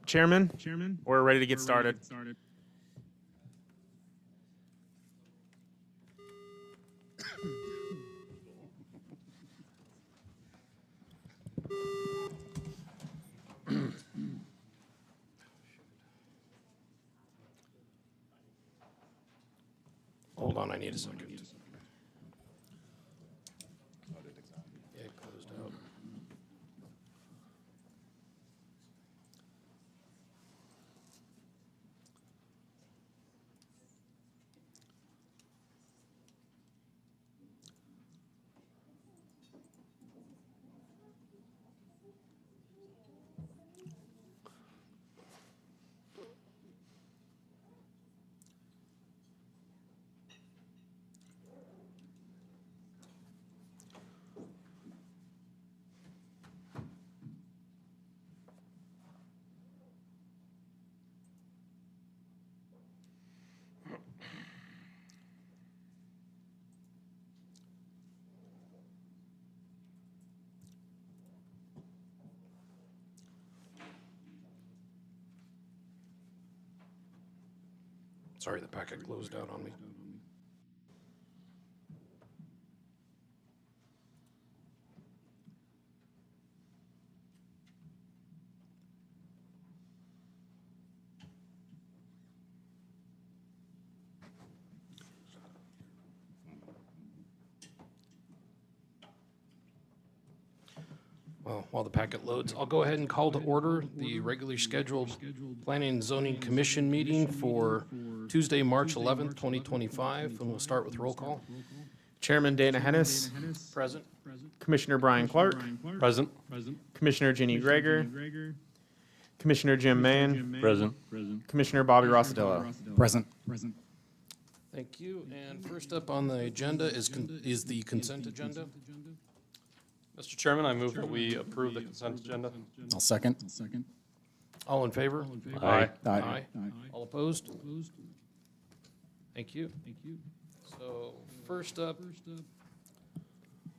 Chairman, we're ready to get started. Hold on, I need a second. Yeah, it closed out. Sorry, the packet closed out on me. Well, while the packet loads, I'll go ahead and call to order the regularly scheduled Planning and Zoning Commission meeting for Tuesday, March 11th, 2025, and we'll start with roll call. Chairman Dana Hennis, Present. Commissioner Brian Clark, Present. Commissioner Jeannie Greger, Commissioner Jim Mann, Present. Commissioner Bobby Rossadillo. Present. Thank you. And first up on the agenda is the consent agenda. Mr. Chairman, I move that we approve the consent agenda. I'll second. All in favor? Aye. Aye. All opposed? Thank you. So first up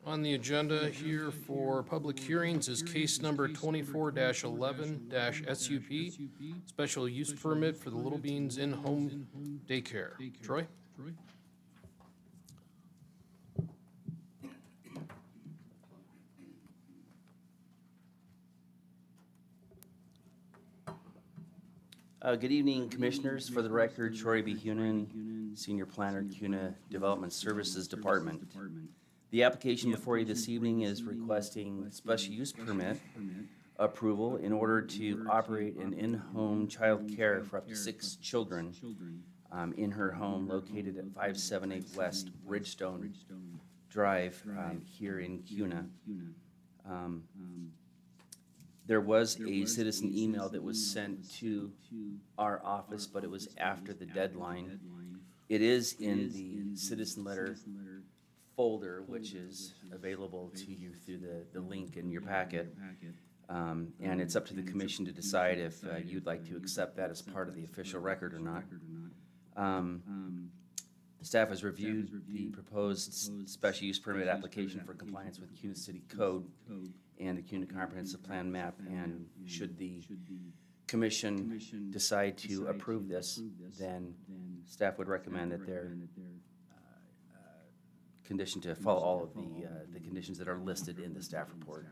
on the agenda here for public hearings is case number 24-11-SUP, special use permit for the Little Beans in-home daycare. Troy? Good evening, Commissioners. For the record, Troy B. Hunan, Senior Planner, CUNA Development Services Department. The application before you this evening is requesting special use permit approval in order to operate an in-home child care for up to 6 children in her home located at 578 West Ridgestone Drive here in CUNA. There was a citizen email that was sent to our office, but it was after the deadline. It is in the citizen letter folder, which is available to you through the link in your packet. And it's up to the commission to decide if you'd like to accept that as part of the official record or not. Staff has reviewed the proposed special use permit application for compliance with CUNA City Code and the CUNA Comprehensive Plan map, and should the commission decide to approve this, then staff would recommend that they're conditioned to follow all of the conditions that are listed in the staff report.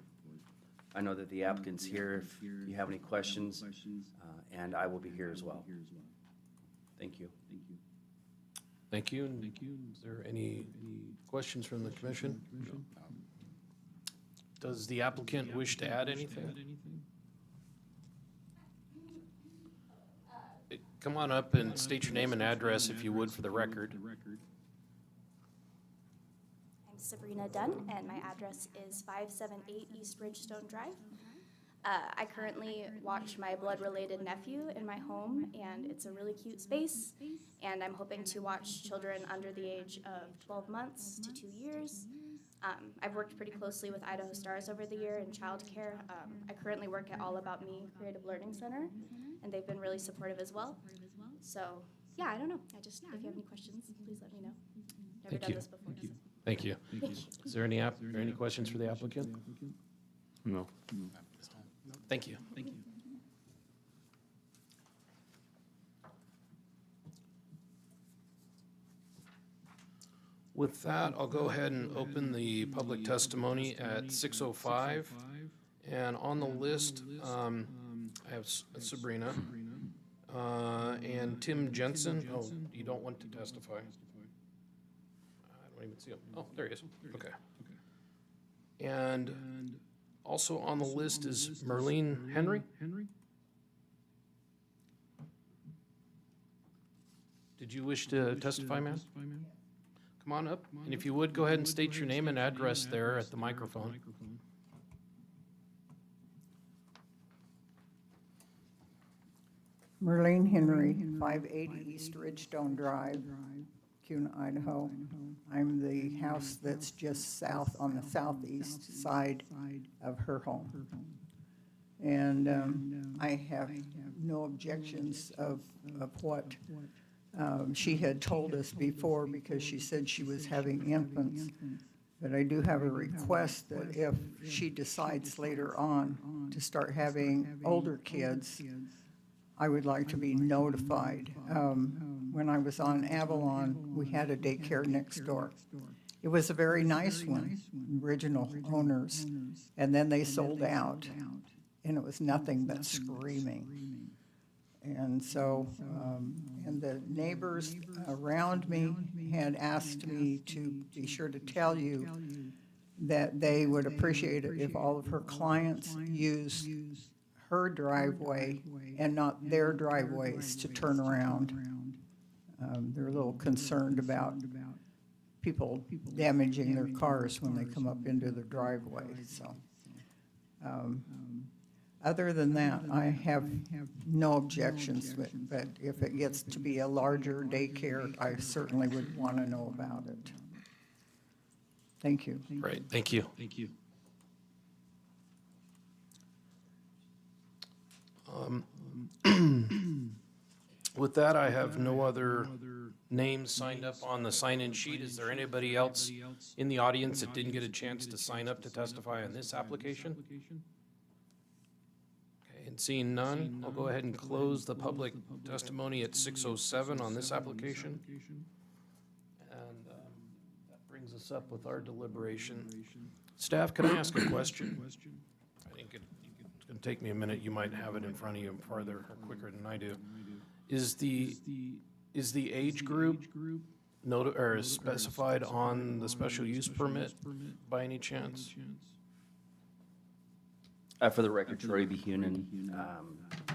I know that the applicant's here if you have any questions, and I will be here as well. Thank you. Thank you. Is there any questions from the commission? Does the applicant wish to add anything? Come on up and state your name and address if you would for the record. I'm Sabrina Dunn, and my address is 578 East Ridgestone Drive. I currently watch my blood-related nephew in my home, and it's a really cute space, and I'm hoping to watch children under the age of 12 months to 2 years. I've worked pretty closely with Idaho Stars over the year in childcare. I currently work at All About Me Creative Learning Center, and they've been really supportive as well. So, yeah, I don't know. If you have any questions, please let me know. Never done this before. So. Thank you. Is there any questions for the applicant? No. Thank you. With that, I'll go ahead and open the public testimony at 6:05. And on the list, I have Sabrina and Tim Jensen. Oh, you don't want to testify? I don't even see him. Oh, there he is. Okay. And also on the list is Merlene Henry. Did you wish to testify, ma'am? Come on up, and if you would, go ahead and state your name and address there at the microphone. Merlene Henry, 580 East Ridgestone Drive, Cuna, Idaho. I'm the house that's just south, on the southeast side of her home. And I have no objections of what she had told us before, because she said she was having infants. But I do have a request that if she decides later on to start having older kids, I would like to be notified. When I was on Avalon, we had a daycare next door. It was a very nice one, original owners, and then they sold out, and it was nothing but screaming. And so, and the neighbors around me had asked me to be sure to tell you that they would appreciate it if all of her clients use her driveway and not their driveways to turn around. They're a little concerned about people damaging their cars when they come up into the driveway, so. Other than that, I have no objections, but if it gets to be a larger daycare, I certainly would want to know about it. Thank you. Great, thank you. With that, I have no other names signed up on the sign-in sheet. Is there anybody else in the audience that didn't get a chance to sign up to testify on this application? Okay, and seeing none, I'll go ahead and close the public testimony at 6:07 on this application. And that brings us up with our deliberation. Staff, can I ask a question? I think it's going to take me a minute. You might have it in front of you farther or quicker than I do. Is the age group or specified on the special use permit by any chance? For the record, Troy B. Hunan,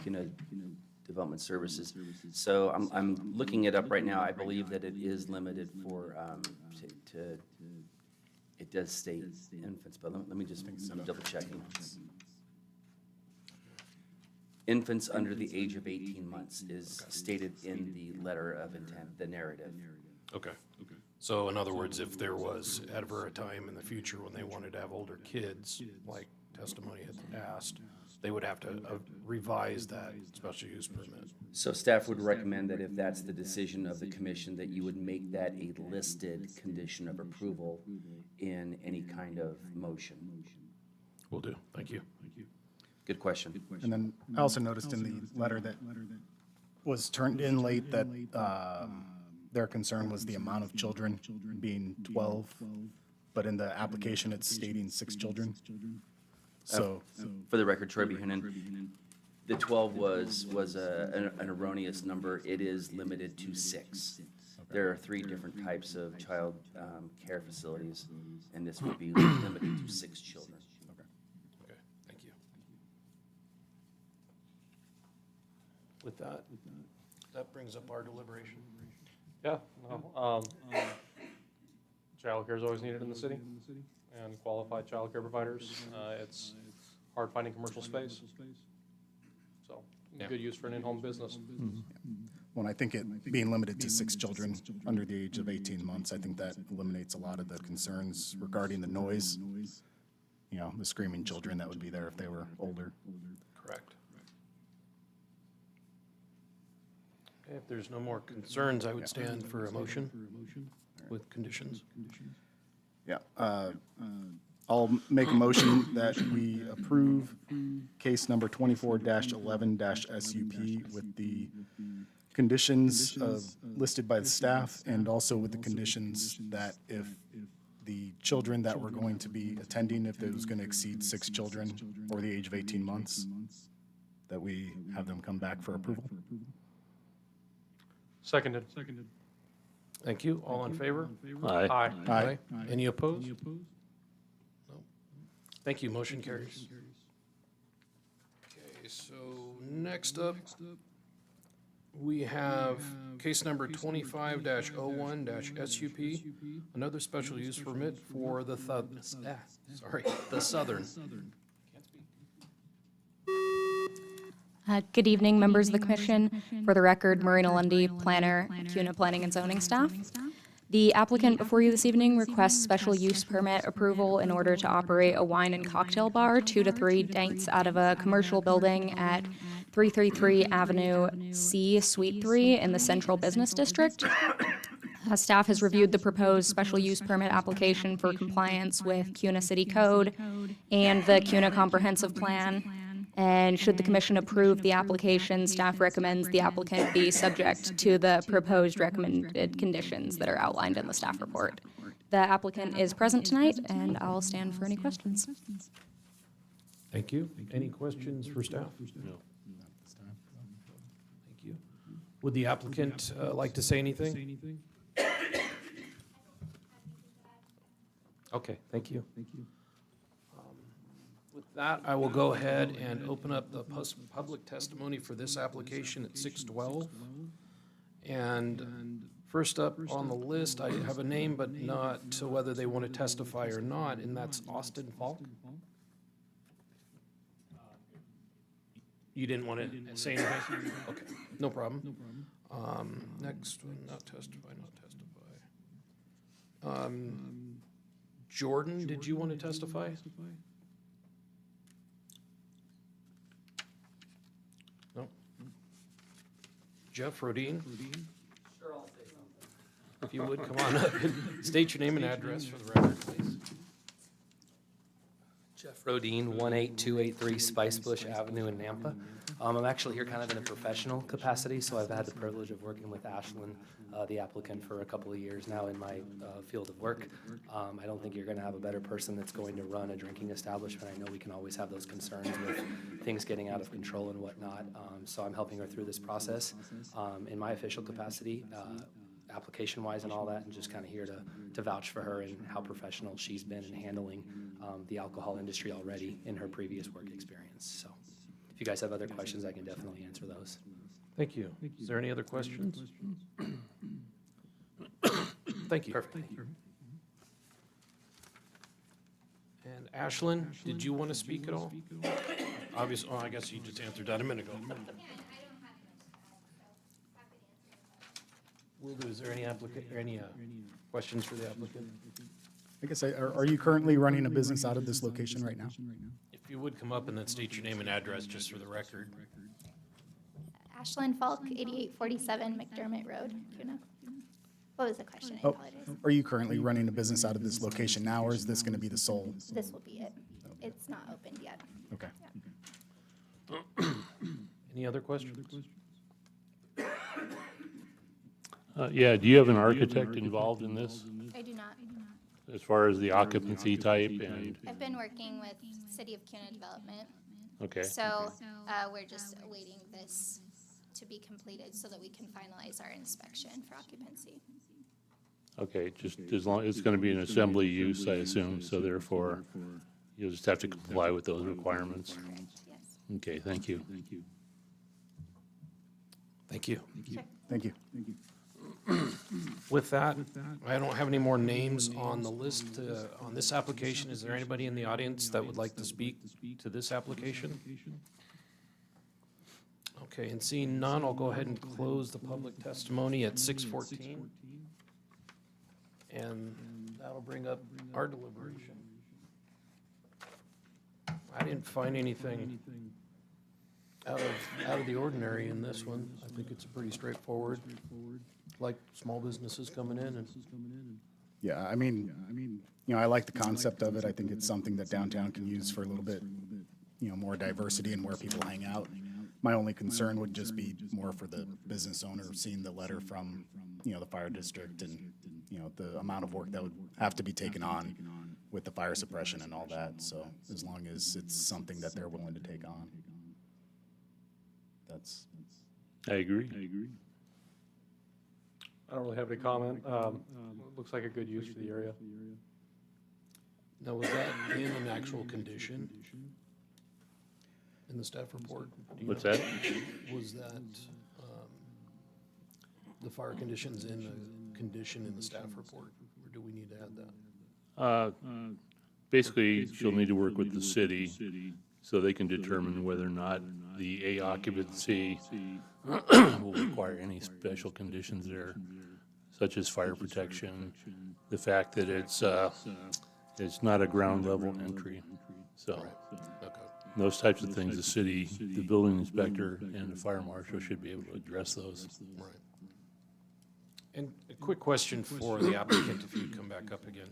Cuna Development Services. So I'm looking it up right now. I believe that it is limited for, it does state infants, but let me just, I'm double checking. Infants under the age of 18 months is stated in the letter of intent, the narrative. Okay. So in other words, if there was ever a time in the future when they wanted to have older kids, like testimony had asked, they would have to revise that special use permit. So staff would recommend that if that's the decision of the commission, that you would make that a listed condition of approval in any kind of motion. Will do. Thank you. Good question. And then I also noticed in the letter that was turned in late that their concern was the amount of children being 12, but in the application it's stating 6 children. So, For the record, Troy B. Hunan, the 12 was an erroneous number. It is limited to 6. There are 3 different types of child care facilities, and this would be limited to 6 children. Okay, thank you. With that, that brings up our deliberation. Yeah, no, childcare is always needed in the city, and qualified childcare providers. It's hard finding commercial space. So, Yeah. good use for an in-home business. when I think it being limited to 6 children under the age of 18 months, I think that eliminates a lot of the concerns regarding the noise. You know, the screaming children that would be there if they were older. Correct. Okay, if there's no more concerns, I would stand for a motion with conditions. Yeah, I'll make a motion that we approve case number 24-11-SUP with the conditions listed by the staff, and also with the conditions that if the children that were going to be attending, if it was going to exceed 6 children or the age of 18 months, that we have them come back for approval. Seconded. Thank you. All in favor? Aye. Aye. Aye. Any opposed? No. Thank you. Motion carries. Okay, so next up, we have case number 25-01-SUP, another special use permit for the the Southern. Good evening, members of the commission. For the record, Marina Lundy, planner, CUNA Planning and Zoning staff. The applicant before you this evening requests special use permit approval in order to operate a wine and cocktail bar 2 to 3 nights out of a commercial building at 333 Avenue C, Suite 3 in the Central Business District. Staff has reviewed the proposed special use permit application for compliance with CUNA City Code and the CUNA Comprehensive Plan. And should the commission approve the application, staff recommends the applicant be subject to the proposed recommended conditions that are outlined in the staff report. The applicant is present tonight, and I'll stand for any questions. Thank you. Any questions for staff? No. Thank you. Would the applicant like to say anything? Okay, thank you. With that, I will go ahead and open up the public testimony for this application at 6:12. And first up on the list, I have a name, but not to whether they want to testify or not, and that's Austin Falk. You didn't want to say anything? Okay, no problem. Next one, not testify. Jordan, did you want to testify? No? Jeff Rodine? Sure, I'll say something. If you would, come on up and state your name and address for the record, please. Jeff Rodine, 18283 Spice Bush Avenue in Nampa. I'm actually here kind of in a professional capacity, so I've had the privilege of working with Ashlyn, the applicant, for a couple of years now in my field of work. I don't think you're going to have a better person that's going to run a drinking establishment. I know we can always have those concerns with things getting out of control and whatnot, so I'm helping her through this process in my official capacity, application-wise and all that, and just kind of here to vouch for her and how professional she's been in handling the alcohol industry already in her previous work experience. So if you guys have other questions, I can definitely answer those. Thank you. Is there any other questions? Thank you. Perfect. And Ashlyn, did you want to speak at all? Obviously, I guess you just answered that a minute ago. Will do. Is there any questions for the applicant? I guess, are you currently running a business out of this location right now? If you would come up and then state your name and address just for the record. Ashlyn Falk, 8847 McDermott Road, CUNA. What was the question? I Oh, apologize. are you currently running a business out of this location now, or is this going to be the sole? This will be it. It's not opened yet. Okay. Any other questions? Yeah, do you have an architect involved in this I do not. as far as the occupancy type and, I've been working with City of CUNA Development, okay, so we're just awaiting this to be completed so that we can finalize our inspection for occupancy. okay, just as long, it's going to be an assembly use, I assume, so therefore you'll just have to comply with those requirements. Correct, yes. Okay, thank you. Thank you. Sure. Thank you. With that, I don't have any more names on the list on this application. Is there anybody in the audience that would like to speak to this application? Okay, and seeing none, I'll go ahead and close the public testimony at 6:14. And that'll bring up our deliberation. I didn't find anything out of the ordinary in this one. I think it's pretty straightforward, like small businesses coming in and. Yeah, I mean, I like the concept of it. I think it's something that downtown can use for a little bit, more diversity and where people hang out. My only concern would just be more for the business owner seeing the letter from, the fire district and, the amount of work that would have to be taken on with the fire suppression and all that. So as long as it's something that they're willing to take on. That's. I agree. I don't really have any comment. Looks like a good use for the area. Now, was that in an actual condition in the staff report? Do you What's know? that? Was that, the fire conditions in the condition in the staff report, or do we need to add that? Basically, she'll need to work with the city so they can determine whether or not the A occupancy will require any special conditions there, such as fire protection, the fact that it's not a ground level entry. So Okay. those types of things, the city, the building inspector, and the fire marshal should be able to address those. Right. And a quick question for the applicant, if you'd come back up again.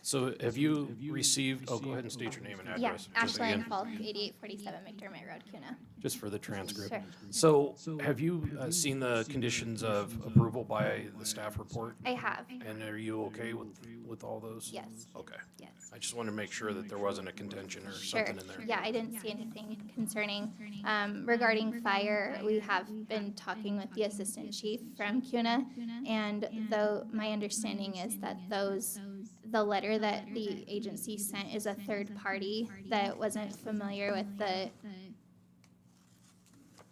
So have you received, go ahead and state your name and Yeah, address. just Ashlyn again, Falk, 8847 McDermott Road, Kuna. Just for the transcript. Sure. So have you seen the conditions of approval by the staff report? I have, And are you okay with all those? yes, Okay. yes. I just wanted to make sure that there wasn't a contention or Sure. something in there. Yeah, I didn't see anything concerning. Regarding fire, we have been talking with the assistant chief from CUNA, and though my understanding is that the letter that the agency sent is a third party that wasn't familiar with the,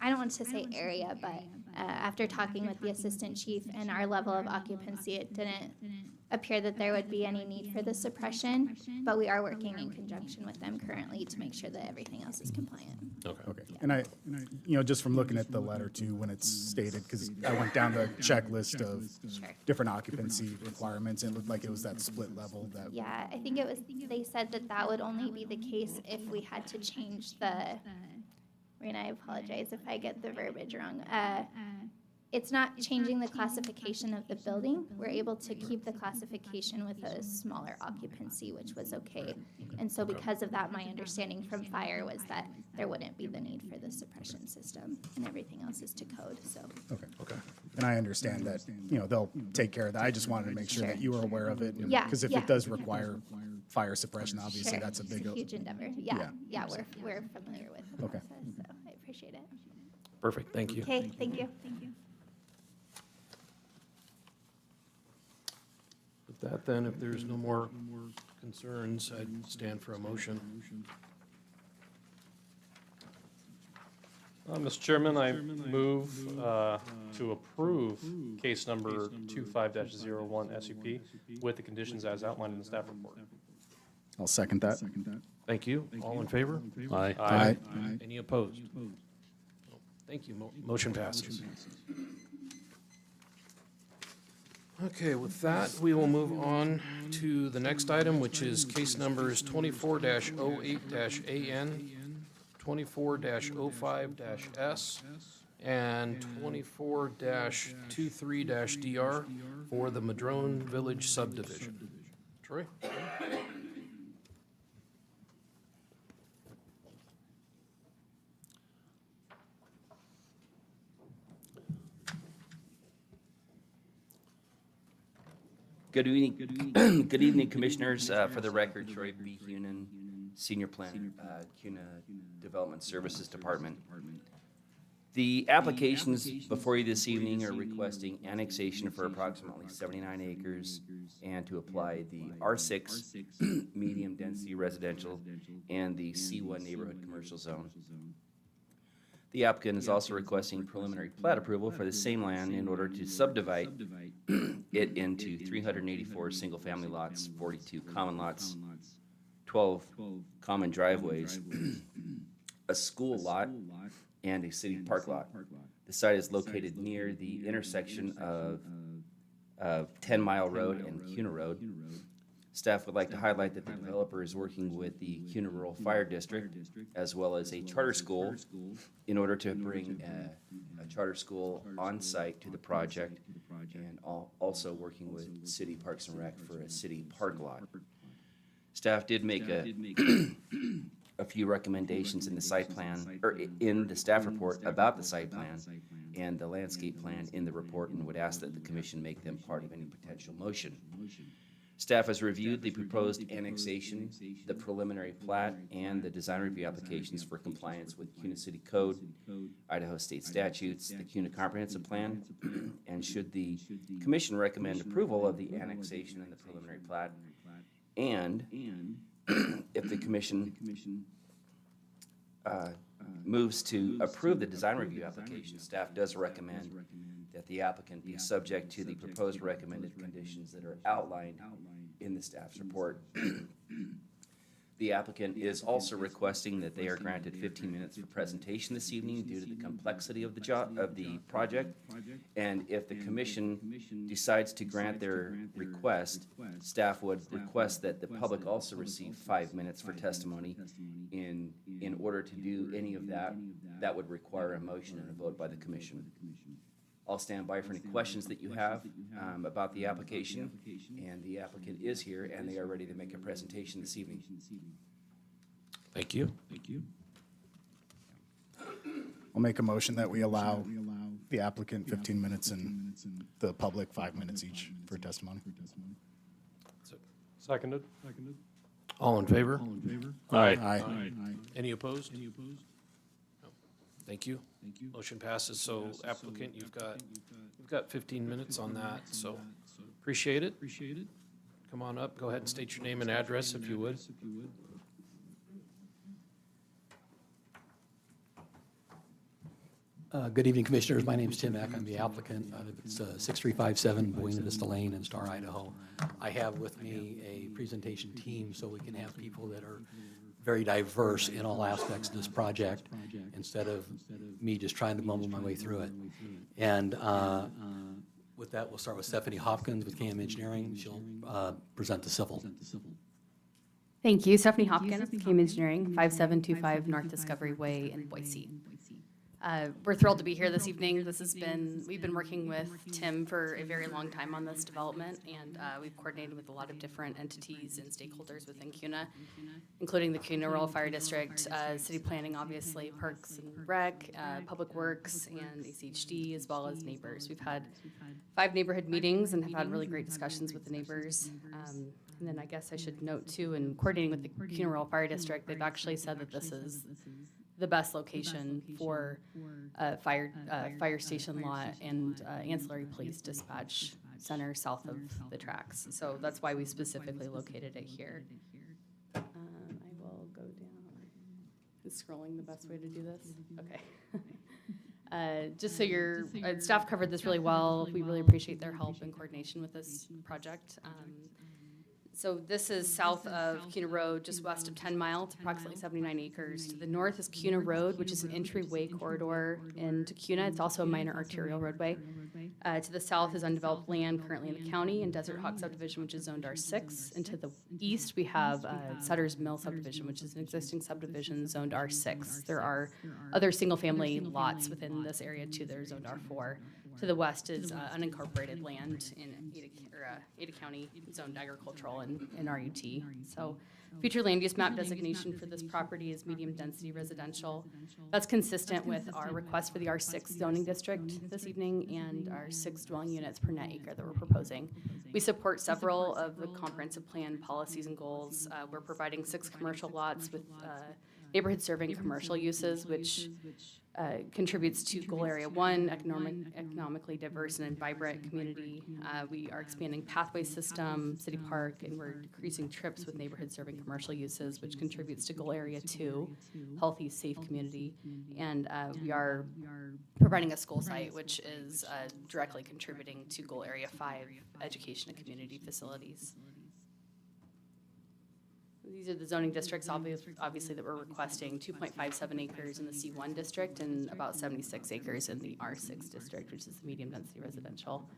I don't want to say area, but after talking with the assistant chief and our level of occupancy, it didn't appear that there would be any need for the suppression, but we are working in conjunction with them currently to make sure that everything else is compliant. Okay, and I, just from looking at the letter too, when it's stated, because I went down the checklist of Sure. different occupancy requirements, and it looked like it was that split level that. Yeah, I think it was, they said that that would only be the case if we had to change the, Rena, I apologize if I get the verbiage wrong. It's not changing the classification of the building. We're able to keep the classification with a smaller occupancy, which was okay. And so because of that, my understanding from fire was that there wouldn't be the need for the suppression system, and everything else is to code, so. Okay. And I understand that, they'll take care of that. I just wanted to make sure that Sure. you were aware of it. Yeah, Because if yeah. it does require fire suppression, obviously, Sure. that's a big. It's a huge endeavor. Yeah, Yeah. we're familiar with the Okay. process, so I appreciate it. Perfect, thank you. Okay, thank you. With that then, if there's no more concerns, I'd stand for a motion. Mr. Chairman, I move to approve case number 25-01 SUP with the conditions as outlined in the staff report. I'll second that. Thank you. All in favor? Aye. Aye. Any opposed? Thank you. Motion passes. Okay, with that, we will move on to the next item, which is case numbers 24-08-AN, 24-05-S, and 24-23-DR for the Madrone Village subdivision. Troy? Good evening, good evening, Commissioners. For the record, Troy B. Hunan, Senior Planner, CUNA Development Services Department. The applications before you this evening are requesting annexation for approximately 79 acres and to apply the R6 medium density residential and the C1 neighborhood commercial zone. The applicant is also requesting preliminary plat approval for the same land in order to subdivide it into 384 single-family lots, 42 common lots, 12 common driveways, a school lot, and a city park lot. The site is located near the intersection of 10 Mile Road and CUNA Road. Staff would like to highlight that the developer is working with the CUNA Rural Fire District as well as a charter school in order to bring a charter school on site to the project, and also working with City Parks and Rec for a city park lot. Staff did make a few recommendations in the site plan, or in the staff report about the site plan and the landscape plan in the report, and would ask that the commission make them part of any potential motion. Staff has reviewed the proposed annexation, the preliminary plat, and the design review applications for compliance with CUNA City Code, Idaho State statutes, the CUNA Comprehensive Plan, and should the commission recommend approval of the annexation and the preliminary plat, and if the commission moves to approve the design review application, staff does recommend that the applicant be subject to the proposed recommended conditions that are outlined in the staff's report. The applicant is also requesting that they are granted 15 minutes for presentation this evening due to the complexity of the project. And if the commission decides to grant their request, staff would request that the public also receive 5 minutes for testimony. In order to do any of that, that would require a motion and a vote by the commission. I'll stand by for any questions that you have about the application, and the applicant is here, and they are ready to make a presentation this evening. Thank you. I'll make a motion that we allow the applicant 15 minutes and the public 5 minutes each for testimony. Seconded. All in favor? Aye. Aye. Any opposed? No. Thank you. Motion passes. So applicant, you've got 15 minutes on that, so appreciate it. Come on up, go ahead and state your name and address if you would. Good evening, Commissioners. My name is Tim Eck. I'm the applicant. It's 6357 Buena Vista Lane in Star, Idaho. I have with me a presentation team so we can have people that are very diverse in all aspects of this project instead of me just trying to mumble my way through it. And with that, we'll start with Stephanie Hopkins with KM Engineering. She'll present the civil. Thank you. Stephanie Hopkins, KM Engineering, 5725 North Discovery Way in Boise. We're thrilled to be here this evening. We've been working with Tim for a very long time on this development, and we've coordinated with a lot of different entities and stakeholders within CUNA, including the CUNA Rural Fire District, City Planning, obviously, Parks and Rec, Public Works, and ACHD, as well as neighbors. We've had 5 neighborhood meetings and have had really great discussions with the neighbors. And then I guess I should note, too, in coordinating with the CUNA Rural Fire District, they've actually said that this is the best location for fire station lot and ancillary police dispatch center south of the tracks. So that's why we specifically located it here. I will go down. Is scrolling the best way to do this? Okay. Just so staff covered this really well. We really appreciate their help and coordination with this project. So this is south of CUNA Road, just west of 10 Mile. It's approximately 79 acres. To the north is CUNA Road, which is an entryway corridor into CUNA. It's also a minor arterial roadway. To the south is undeveloped land currently in the county and Desert Hawk subdivision, which is zoned R6. And to the east, we have Sutter's Mill subdivision, which is an existing subdivision zoned R6. There are other single-family lots within this area too that are zoned R4. To the west is unincorporated land in Ada County, zoned agricultural and RUT. So future land use map designation for this property is medium-density residential. That's consistent with our request for the R6 zoning district this evening and our 6 dwelling units per net acre that we're proposing. We support several of the comprehensive plan policies and goals. We're providing 6 commercial lots with neighborhood serving commercial uses, which contributes to goal area 1, economically diverse and vibrant community. We are expanding pathway system, city park, and we're decreasing trips with neighborhood serving commercial uses, which contributes to goal area 2, healthy, safe community. And we are providing a school site, which is directly contributing to goal area 5, education and community facilities. These are the zoning districts, obviously, that we're requesting: 2.57 acres in the C1 district and about 76 acres in the R6 district, which is the medium-density residential.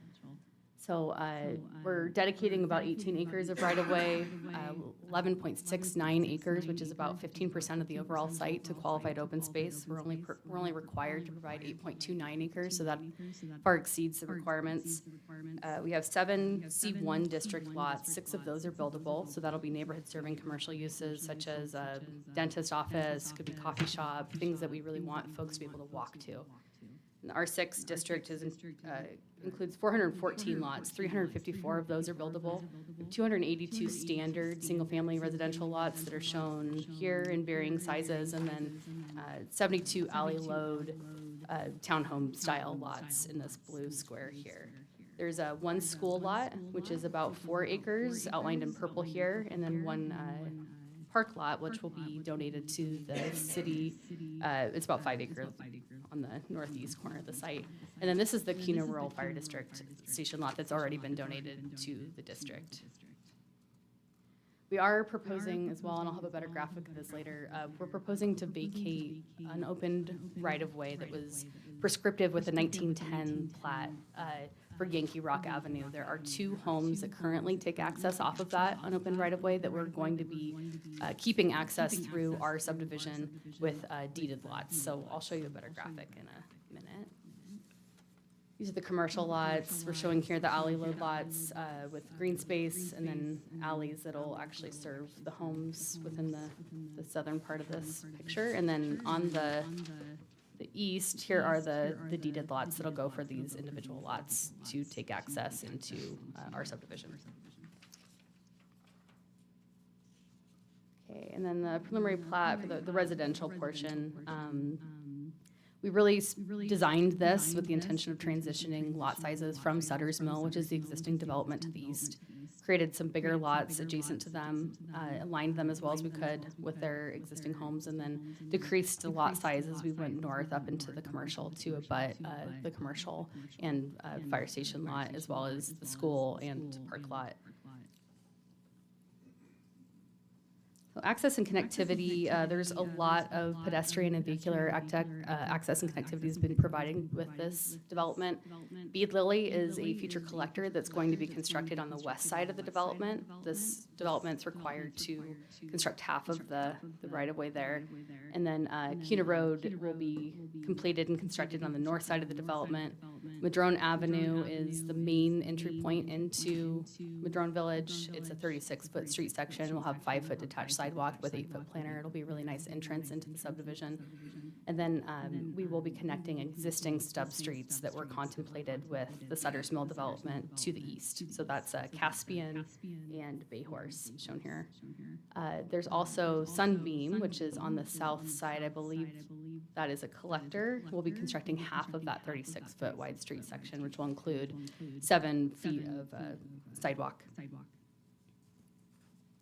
So we're dedicating about 18 acres of right-of-way, 11.69 acres, which is about 15% of the overall site, to qualified open space. We're only required to provide 8.29 acres, so that far exceeds the requirements. We have 7 C1 district lots. 6 of those are buildable, so that'll be neighborhood-serving commercial uses such as a dentist office, could be coffee shop, things that we really want folks to be able to walk to. And the R6 district includes 414 lots. 354 of those are buildable. 282 standard single-family residential lots that are shown here in varying sizes, and then 72 alley load townhome-style lots in this blue square here. There's one school lot, which is about 4 acres, outlined in purple here, and then one park lot, which will be donated to the city. It's about 5 acres on the northeast corner of the site. And then this is the Kuna Rural Fire District station lot that's already been donated to the district. We are proposing as well, and I'll have a better graphic of this later, we're proposing to vacate an opened right-of-way that was prescriptive with the 1910 plat for Yankee Rock Avenue. There are 2 homes that currently take access off of that unopened right-of-way that we're going to be keeping access through our subdivision with deeded lots. So I'll show you a better graphic in a minute. These are the commercial lots. We're showing here the alley load lots with green space, and then alleys that'll actually serve the homes within the southern part of this picture. And then on the east, here are the deeded lots that'll go for these individual lots to take access into our subdivision. Okay, and then the preliminary plat for the residential portion. We really designed this with the intention of transitioning lot sizes from Sutter's Mill, which is the existing development to the east. Created some bigger lots adjacent to them, aligned them as well as we could with their existing homes, and then decreased the lot size as we went north up into the commercial to abut the commercial and fire station lot, as well as the school and park lot. So access and connectivity, there's a lot of pedestrian and vehicular access and connectivity has been provided with this development. Bead Lily is a future collector that's going to be constructed on the west side of the development. This development's required to construct half of the right-of-way there. And then Kuna Road will be completed and constructed on the north side of the development. Madrone Avenue is the main entry point into Madrone Village. It's a 36-foot street section. We'll have 5-foot detached sidewalk with 8-foot planter. It'll be a really nice entrance into the subdivision. And then we will be connecting existing stub streets that were contemplated with the Sutter's Mill development to the east. So that's Caspian and Bayhorse shown here. There's also Sunbeam, which is on the south side. I believe that is a collector. We'll be constructing half of that 36-foot wide street section, which will include 7 feet of sidewalk.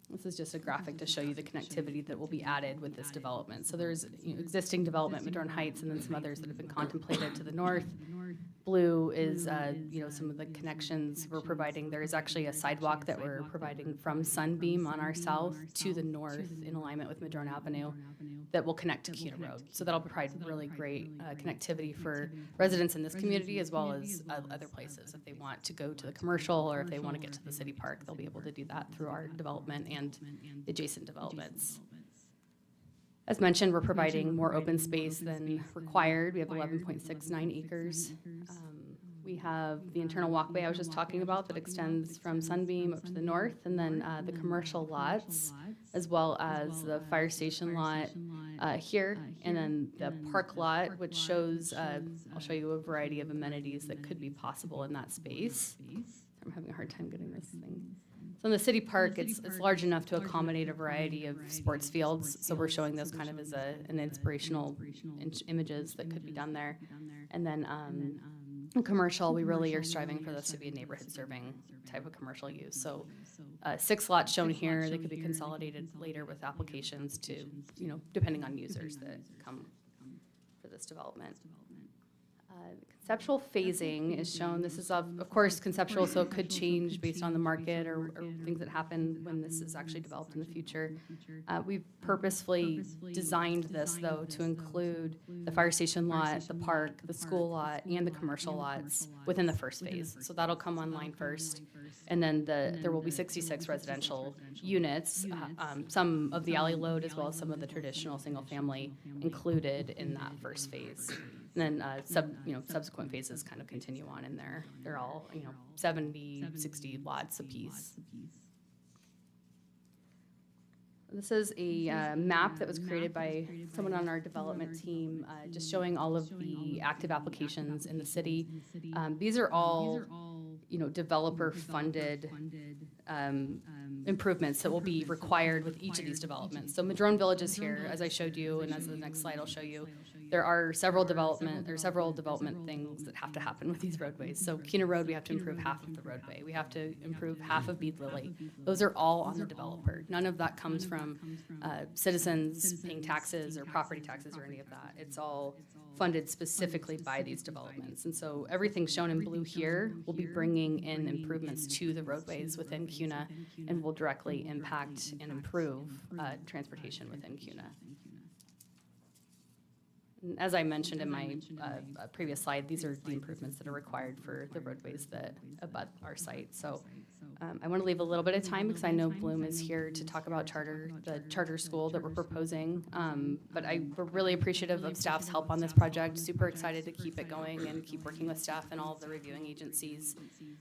This is just a graphic to show you the connectivity that will be added with this development. So there's existing development, Madrone Heights, and then some others that have been contemplated to the north. Blue is, some of the connections we're providing. There is actually a sidewalk that we're providing from Sunbeam on our south to the north in alignment with Madrone Avenue that will connect to Kuna Road. So that'll provide really great connectivity for residents in this community as well as other places. If they want to go to the commercial or if they want to get to the city park, they'll be able to do that through our development and adjacent developments. As mentioned, we're providing more open space than required. We have 11.69 acres. We have the internal walkway I was just talking about that extends from Sunbeam up to the north, and then the commercial lots, as well as the fire station lot here, and then the park lot, which shows, I'll show you a variety of amenities that could be possible in that space. I'm having a hard time getting this thing. So in the city park, it's large enough to accommodate a variety of sports fields. So we're showing those kind of as an inspirational images that could be done there. And then commercial, we really are striving for this to be a neighborhood serving type of commercial use. So 6 lots shown here, they could be consolidated later with applications to, depending on users that come for this development. Conceptual phasing is shown. This is of course conceptual, so it could change based on the market or things that happen when this is actually developed in the future. We've purposefully designed this though to include the fire station lot, the park, the school lot, and the commercial lots within the first phase. So that'll come online first. And then there will be 66 residential units, some of the alley load as well as some of the traditional single family included in that first phase. And then subsequent phases kind of continue on in there. They're all 70, 60 lots apiece. This is a map that was created by someone on our development team, just showing all of the active applications in the city. These are all developer-funded improvements that will be required with each of these developments. So Madrone Village is here, as I showed you, and as the next slide I'll show you. There are several development things that have to happen with these roadways. So Kuna Road, we have to improve half of the roadway. We have to improve half of Bead Lily. Those are all on the developer. None of that comes from citizens paying taxes or property taxes or any of that. It's all funded specifically by these developments. And so everything shown in blue here will be bringing in improvements to the roadways within Kuna and will directly impact and improve transportation within Kuna. And as I mentioned in my previous slide, these are the improvements that are required for the roadways that abut our site. So I want to leave a little bit of time because I know Bloom is here to talk about the charter school that we're proposing. But we're really appreciative of staff's help on this project. Super excited to keep it going and keep working with staff and all of the reviewing agencies.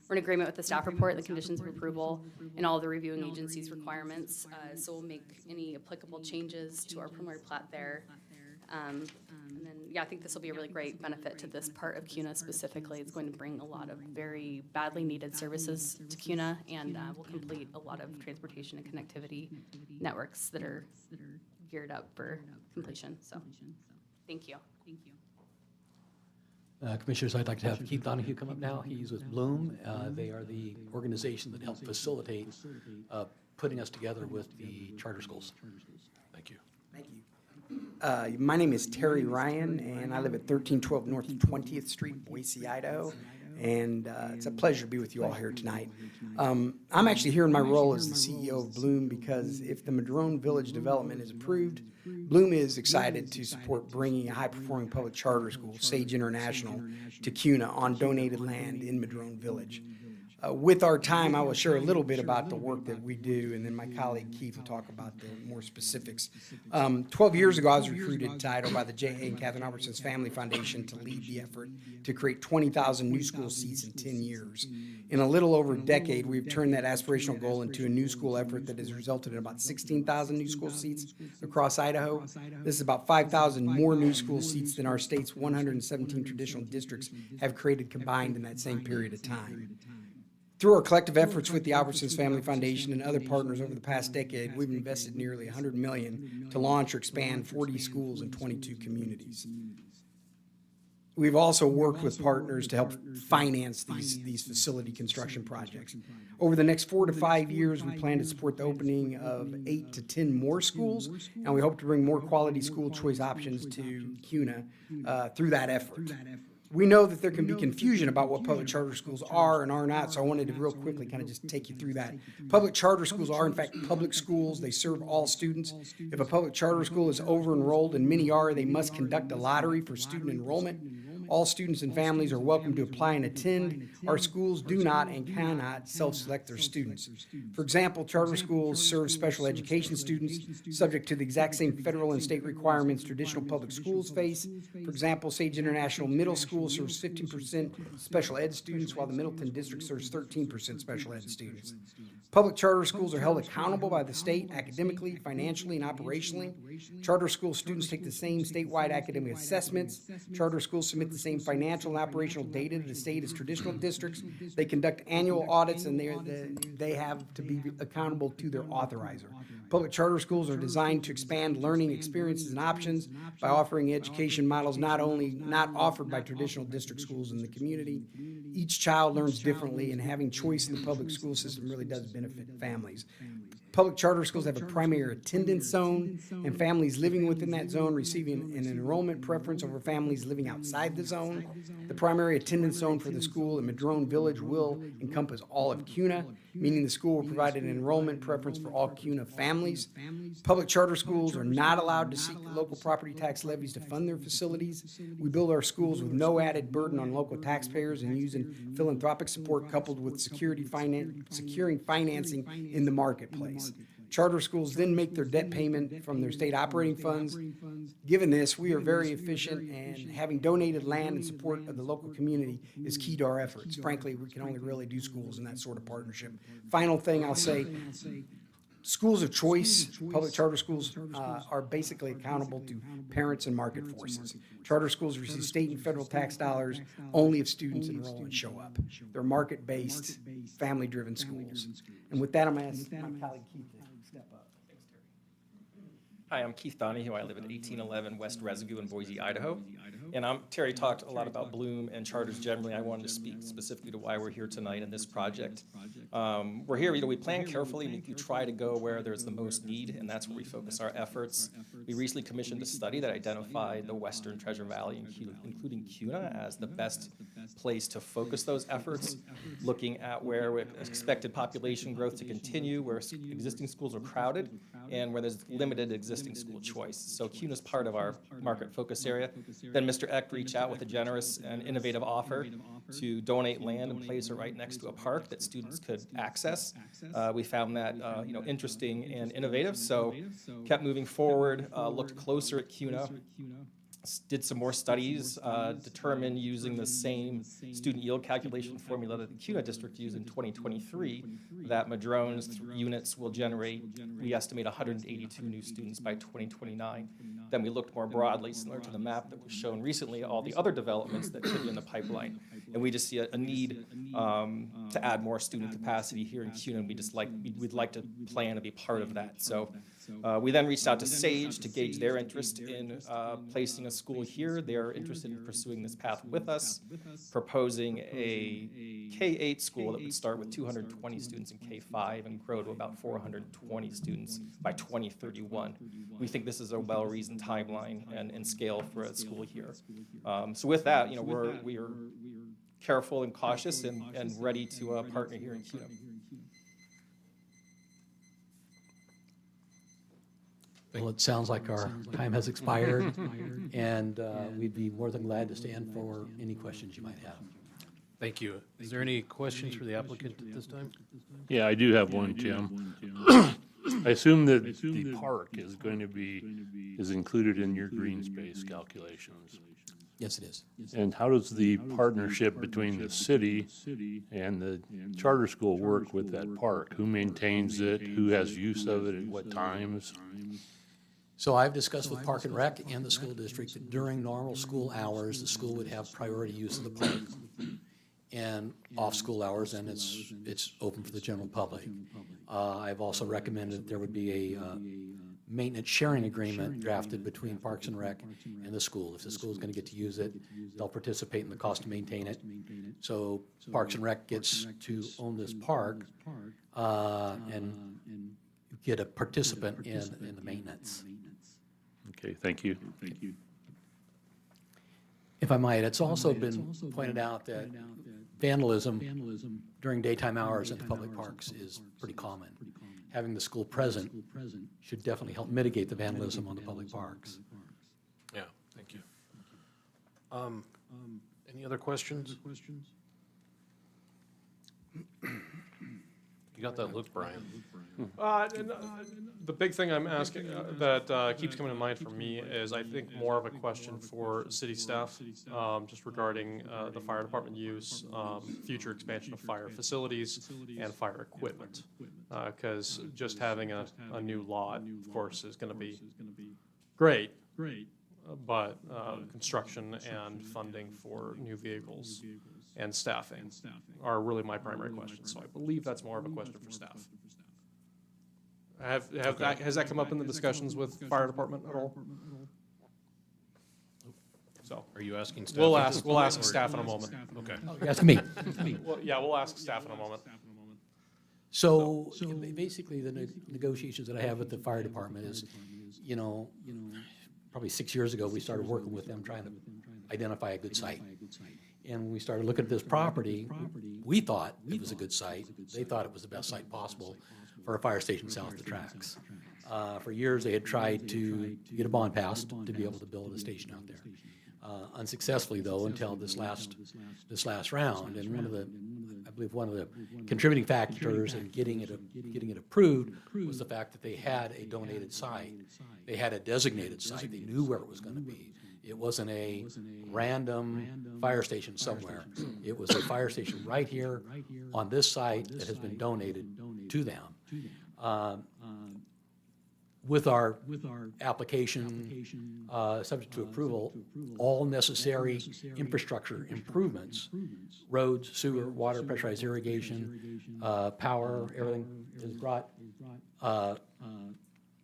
We're in agreement with the staff report, the conditions of approval, and all of the reviewing agencies' requirements. So we'll make any applicable changes to our preliminary plat there. And then, I think this will be a really great benefit to this part of Kuna specifically. It's going to bring a lot of very badly needed services to Kuna, and will complete a lot of transportation and connectivity networks that are geared up for completion. So, thank you. Commissioners, I'd like to have Keith Donahue come up now. He's with Bloom. They are the organization that helped facilitate putting us together with the charter schools. Thank you. Thank you. My name is Terry Ryan, and I live at 1312 North 20th Street, Boise, Idaho. And it's a pleasure to be with you all here tonight. I'm actually here in my role as the CEO of Bloom because if the Madrone Village development is approved, Bloom is excited to support bringing a high-performing public charter school, Sage International, to Kuna on donated land in Madrone Village. With our time, I will share a little bit about the work that we do, and then my colleague Keith will talk about the more specifics. 12 years ago, I was recruited to Idaho by the J.A. and Catherine Albertson's Family Foundation to lead the effort to create 20,000 new school seats in 10 years. In a little over a decade, we've turned that aspirational goal into a new school effort that has resulted in about 16,000 new school seats across Idaho. This is about 5,000 more new school seats than our state's 117 traditional districts have created combined in that same period of time. Through our collective efforts with the Albertsons Family Foundation and other partners over the past decade, we've invested nearly $100 million to launch or expand 40 schools in 22 communities. We've also worked with partners to help finance these facility construction projects. Over the next 4 to 5 years, we plan to support the opening of 8 to 10 more schools, and we hope to bring more quality school choice options to Kuna through that effort. We know that there can be confusion about what public charter schools are and are not, so I wanted to real quickly kind of just take you through that. Public charter schools are, in fact, public schools. They serve all students. If a public charter school is over-enrolled, and many are, they must conduct a lottery for student enrollment. All students and families are welcome to apply and attend. Our schools do not and cannot self-select their students. For example, charter schools serve special education students subject to the exact same federal and state requirements traditional public schools face. For example, Sage International Middle School serves 15% special ed students, while the Middleton District serves 13% special ed students. Public charter schools are held accountable by the state academically, financially, and operationally. Charter school students take the same statewide academic assessments. Charter schools submit the same financial and operational data to the state as traditional districts. They conduct annual audits, and they have to be accountable to their authorizer. Public charter schools are designed to expand learning experiences and options by offering education models not offered by traditional district schools in the community. Each child learns differently, and having choice in the public school system really does benefit families. Public charter schools have a primary attendance zone, and families living within that zone receiving an enrollment preference over families living outside the zone. The primary attendance zone for the school in Madrone Village will encompass all of CUNA, meaning the school will provide an enrollment preference for all CUNA families. Public charter schools are not allowed to seek local property tax levies to fund their facilities. We build our schools with no added burden on local taxpayers and using philanthropic support coupled with securing financing in the marketplace. Charter schools then make their debt payment from their state operating funds. Given this, we are very efficient, and having donated land and support of the local community is key to our efforts. Frankly, we can only really do schools in that sort of partnership. Final thing I'll say, schools of choice, public charter schools, are basically accountable to parents and market forces. Charter schools receive state and federal tax dollars only if students enroll and show up. They're market-based, family-driven schools. And with that, I'm going to ask my colleague Keith to step up. Hi, I'm Keith Donahue. I live at 1811 West Residue in Boise, Idaho. And Terry talked a lot about Bloom and charters generally. I wanted to speak specifically to why we're here tonight in this project. We're here, we plan carefully, and we try to go where there's the most need, and that's where we focus our efforts. We recently commissioned a study that identified the Western Treasure Valley, including CUNA, as the best place to focus those efforts, looking at where we expected population growth to continue, where existing schools are crowded, and where there's limited existing school choice. So CUNA is part of our market focus area. Then Mr. Eck reached out with a generous and innovative offer to donate land and place it right next to a park that students could access. We found that interesting and innovative, so kept moving forward, looked closer at CUNA, did some more studies, determined using the same student yield calculation formula that the CUNA district used in 2023, that Madrone's units will generate, we estimate, 182 new students by 2029. Then we looked more broadly, similar to the map that was shown recently, all the other developments that could be in the pipeline. And we just see a need to add more student capacity here in CUNA, and we'd like to plan to be part of that. So we then reached out to SAGE to gauge their interest in placing a school here. They're interested in pursuing this path with us, proposing a K-8 school that would start with 220 students in K-5 and grow to about 420 students by 2031. We think this is a well-reasoned timeline and scale for a school here. So with that, we are careful and cautious and ready to partner here in CUNA. Well, it sounds like our time has expired, and we'd be more than glad to stand for any questions you might have. Thank you. Is there any questions for the applicant at this time? Yeah, I do have one, Tim. I assume that the park is going to is included in your green space calculations. Yes, it is. And how does the partnership between the city and the charter school work with that park? Who maintains it? Who has use of it at what times? So I've discussed with Park and Rec and the school district that during normal school hours, the school would have priority use of the park. And off-school hours, and it's open for the general public. I've also recommended that there would be a maintenance sharing agreement drafted between Parks and Rec and the school. If the school is going to get to use it, they'll participate in the cost to maintain it. So Parks and Rec gets to own this park and get a participant in the maintenance. Okay, thank you. If I might, it's also been pointed out that vandalism during daytime hours at the public parks is pretty common. Having the school present should definitely help mitigate the vandalism on the public parks. Yeah, thank you. Any other questions? You got that look, Brian. The big thing I'm asking that keeps coming to mind for me is I think more of a question for city staff, just regarding the fire department use, future expansion of fire facilities and fire equipment. Because just having a new lot, of course, is going to be great, but construction and funding for new vehicles and staffing are really my primary questions. So I believe that's more of a question for staff. Has that come up in the discussions with fire department at all? So Are you asking staff? we'll ask staff in a moment. Okay. That's me. Well, yeah, we'll ask staff in a moment. So basically, the negotiations that I have with the fire department is, probably 6 years ago, we started working with them trying to identify a good site. And when we started looking at this property, we thought it was a good site. They thought it was the best site possible for a fire station south of the tracks. For years, they had tried to get a bond passed to be able to build a station out there. Unsuccessfully, though, until this last round. And I believe one of the contributing factors in getting it approved was the fact that they had a donated site. They had a designated site. They knew where it was going to be. It wasn't a random fire station somewhere. It was a fire station right here on this site that has been donated to them. With our application, subject to approval, all necessary infrastructure improvements, roads, sewer, water, pressurized irrigation, power, everything is brought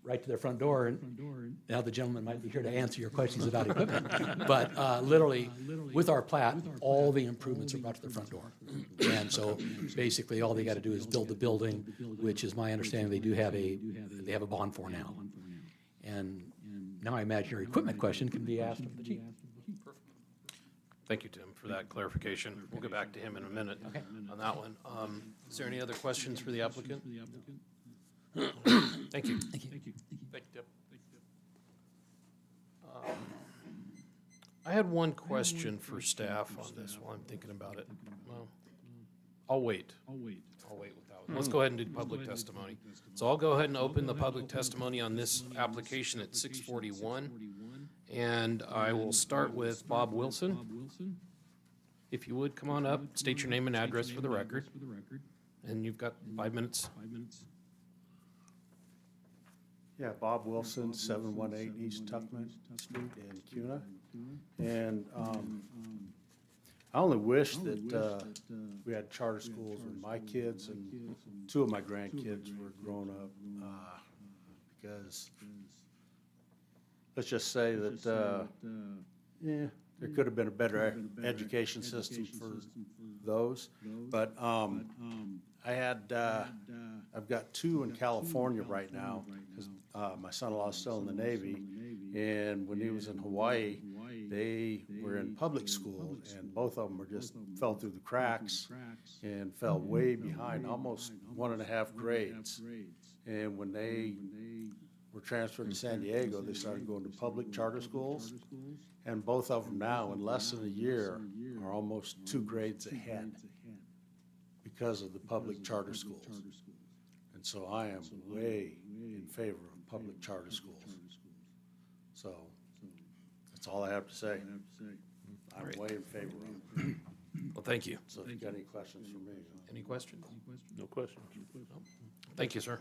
right to their front door. And now the gentleman might be here to answer your questions about equipment. But literally, with our plat, all the improvements are brought to their front door. And so basically, all they got to do is build the building, which is my understanding they have a bond for now. And now I imagine your equipment question can be asked of the chief. Thank you, Tim, for that clarification. We'll get back to him in a minute on that one. Is there any other questions for the applicant? Thank you. Thank you. Thank you, Tim. I had one question for staff on this while I'm thinking about it. Well, I'll wait. I'll wait with that one. Let's go ahead and do public testimony. So I'll go ahead and open the public testimony on this application at 6:41. And I will start with Bob Wilson. If you would, come on up, state your name and address for the record. And you've got 5 minutes. Yeah, Bob Wilson, 718 East Tuckman Street in Cuna. And I only wish that we had charter schools when my kids and two of my grandkids were grown up. Because let's just say that, there could have been a better education system for those. But I've got two in California right now, because my son-in-law is still in the Navy, and when he was in Hawaii, they were in public school, and both of them fell through the cracks and fell way behind, almost 1.5 grades. And when they were transferred to San Diego, they started going to public charter schools, and both of them now, in less than a year, are almost 2 grades ahead because of the public charter schools. And so I am way in favor of public charter schools. So that's all I have to say. I'm way in favor of it. Well, thank you. So if you got any questions for me? Any questions? No questions. No. Thank you, sir.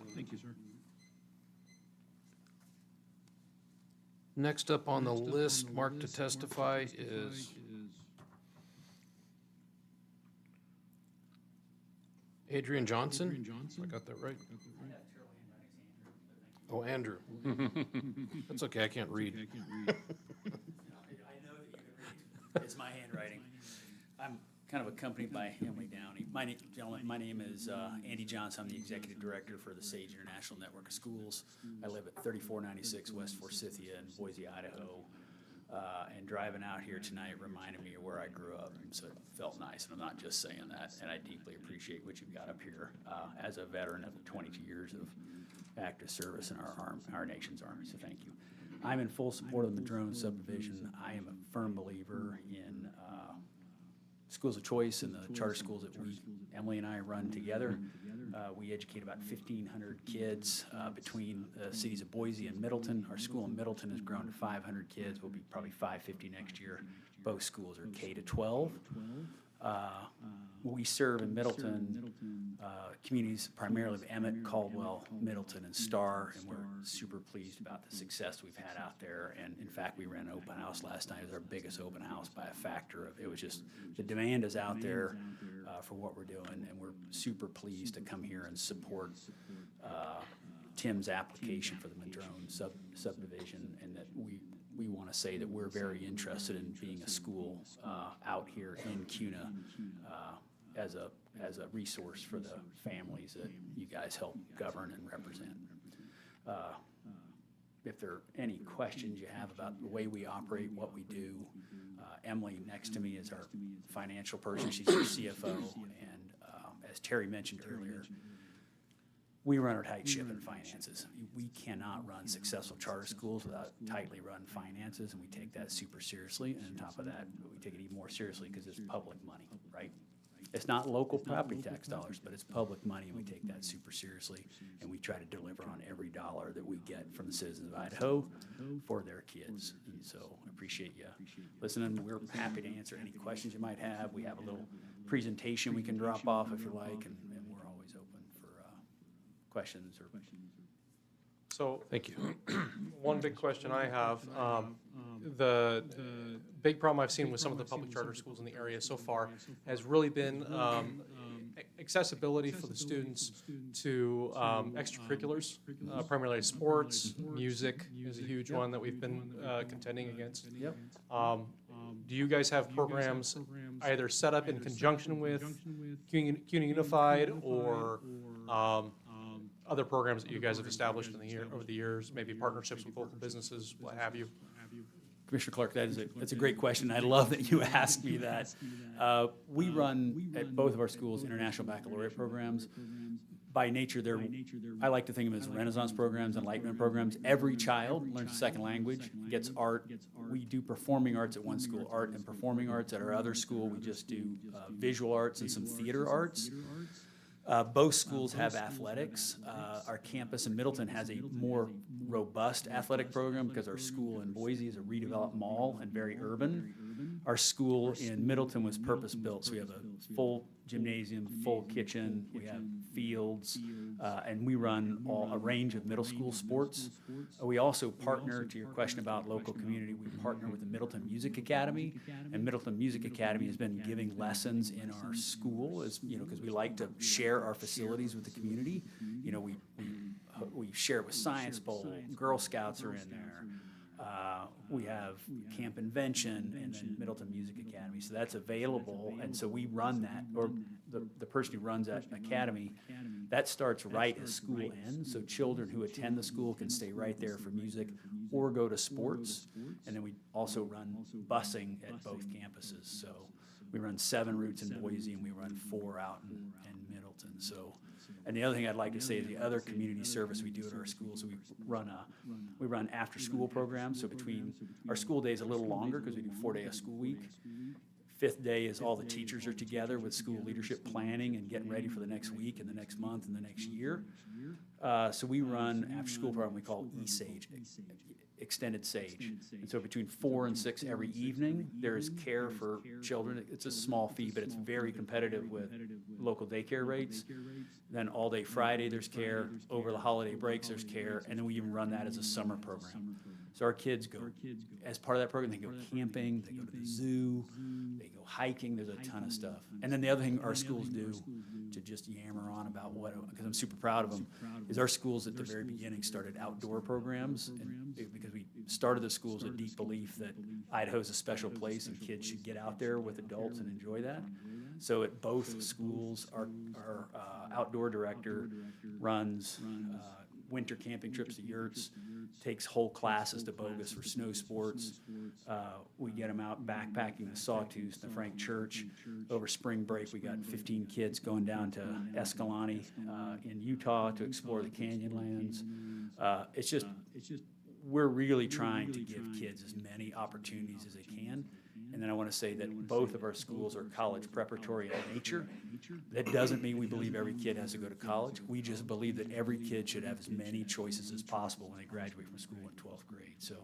Next up on the list, marked to testify is Adrian Johnson. I got that right? Oh, Andrew. That's okay, I can't read. I know that you can read. It's my handwriting. I'm kind of accompanied by Emily Downey. My name is Andy Johnson. I'm the Executive Director for the Sage International Network of Schools. I live at 3496 West Forsythia in Boise, Idaho. And driving out here tonight reminded me of where I grew up, and so it felt nice, and I'm not just saying that, and I deeply appreciate what you've got up here as a veteran of 22 years of active service in our nation's Army, so thank you. I'm in full support of the Madrone subdivision. I am a firm believer in schools of choice and the charter schools that Emily and I run together. We educate about 1,500 kids between the cities of Boise and Middleton. Our school in Middleton has grown to 500 kids. We'll be probably 550 next year. Both schools are K-12. We serve in Middleton communities primarily of Emmett, Caldwell, Middleton, and Star, and we're super pleased about the success we've had out there. And in fact, we ran an open house last night. It was our biggest open house by a factor of, it was just, the demand is out there for what we're doing, and we're super pleased to come here and support Tim's application for the Madrone subdivision, and that we want to say that we're very interested in being a school out here in Cuna as a as a resource for the families that you guys help govern and represent. If there are any questions you have about the way we operate, what we do, Emily next to me is our financial person. She's our CFO. And as Terry mentioned earlier, we run our tight ship in finances. We cannot run successful charter schools without tightly run finances, and we take that super seriously. And on top of that, we take it even more seriously because it's public money, right? It's not local property tax dollars, but it's public money, and we take that super seriously. And we try to deliver on every dollar that we get from the citizens of Idaho for their kids. And so I appreciate you listening. We're happy to answer any questions you might have. We have a little presentation we can drop off if you like, and we're always open for questions or. So. Thank you. One big question I have, the big problem I've seen with some of the public charter schools in the area so far has really been accessibility for the students to extracurriculars, primarily sports, music is a huge one that we've been contending against. Yep. Do you guys have programs either set up in conjunction with CUNA Unified or other programs that you guys have established over the years, maybe partnerships with local businesses, what have you? Commissioner Clark, that's a great question. I love that you asked me that. We run at both of our schools international baccalaureate programs. By nature, I like to think of them as Renaissance programs, enlightenment programs. Every child learns a second language, gets art. We do performing arts at one school, art and performing arts. At our other school, we just do visual arts and some theater arts. Both schools have athletics. Our campus in Middleton has a more robust athletic program because our school in Boise is a redeveloped mall and very urban. Our school in Middleton was purpose-built, so we have a full gymnasium, full kitchen, we have fields, and we run a range of middle school sports. We also partner, to your question about local community, we partner with the Middleton Music Academy, and Middleton Music Academy has been giving lessons in our school, because we like to share our facilities with the community. We share it with Science Bowl, Girl Scouts are in there. We have Camp Invention and then Middleton Music Academy, so that's available, and so we run that, or the person who runs that academy, that starts right as school ends, so children who attend the school can stay right there for music or go to sports, and then we also run busing at both campuses, so we run 7 routes in Boise and we run 4 out in Middleton, so. And the other thing I'd like to say is the other community service we do at our schools, we run after-school programs. So between our school day is a little longer because we do 4-day a school week. 5th day is all the teachers are together with school leadership planning and getting ready for the next week and the next month and the next year. So we run after-school program we call eSage, Extended Sage. And so between 4 and 6 every evening, there is care for children. It's a small fee, but it's very competitive with local daycare rates. Then all day Friday, there's care. Over the holiday breaks, there's care. And then we even run that as a summer program. So our kids go, as part of that program, they go camping, they go to the zoo, they go hiking, there's a ton of stuff. And then the other thing our schools do, to just yammer on about because I'm super proud of them, is our schools at the very beginning started outdoor programs, and because we started the schools with a deep belief that Idaho's a special place and kids should get out there with adults and enjoy that. So at both schools, our outdoor director runs winter camping trips to yurts, takes whole classes to Bogus for snow sports. We get them out backpacking the Sawtooth, the Frank Church. Over spring break, we got 15 kids going down to Escalante in Utah to explore the Canyonlands. It's just, we're really trying to give kids as many opportunities as they can. And then I want to say that both of our schools are college preparatory in nature. That doesn't mean we believe every kid has to go to college. We just believe that every kid should have as many choices as possible when they graduate from school in 12th grade. So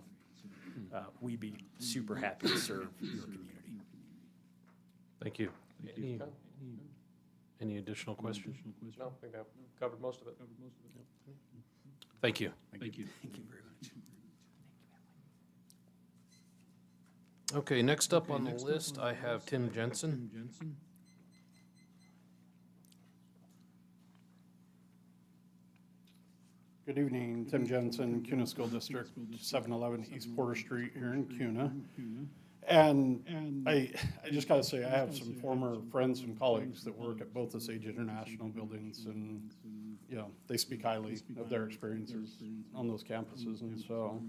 we'd be super happy to serve your community. Thank you. Any additional questions? No, I think I've covered most of it. Thank you. Thank you very much. Okay, next up on the list, I have Tim Jensen. Good evening, Tim Jensen, CUNA School District, 711 East Porter Street here in CUNA. And I just gotta say, I have some former friends and colleagues that work at both the Sage International buildings, and, you know, they speak highly of their experiences on those campuses, and so.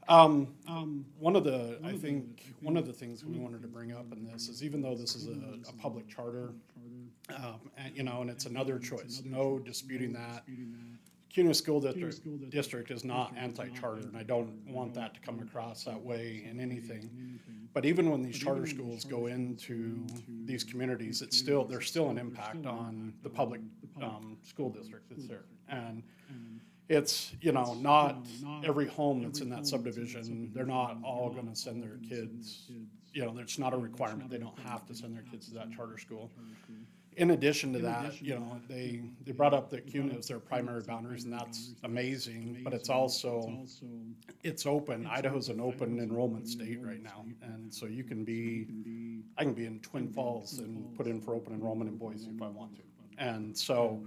One of the things we wanted to bring up in this is, even though this is a public charter, and, you know, and it's another choice, no disputing that. CUNA School District is not anti-charter, and I don't want that to come across that way in anything. But even when these charter schools go into these communities, there's still an impact on the public school district that's there. And it's, you know, not every home that's in that subdivision, they're not all gonna send their kids, you know, there's not a requirement. They don't have to send their kids to that charter school. In addition to that, you know, they brought up that CUNA is their primary boundaries, and that's amazing, but it's also, it's open. Idaho's an open enrollment state right now, and so I can be in Twin Falls and put in for open enrollment in Boise if I want to. And so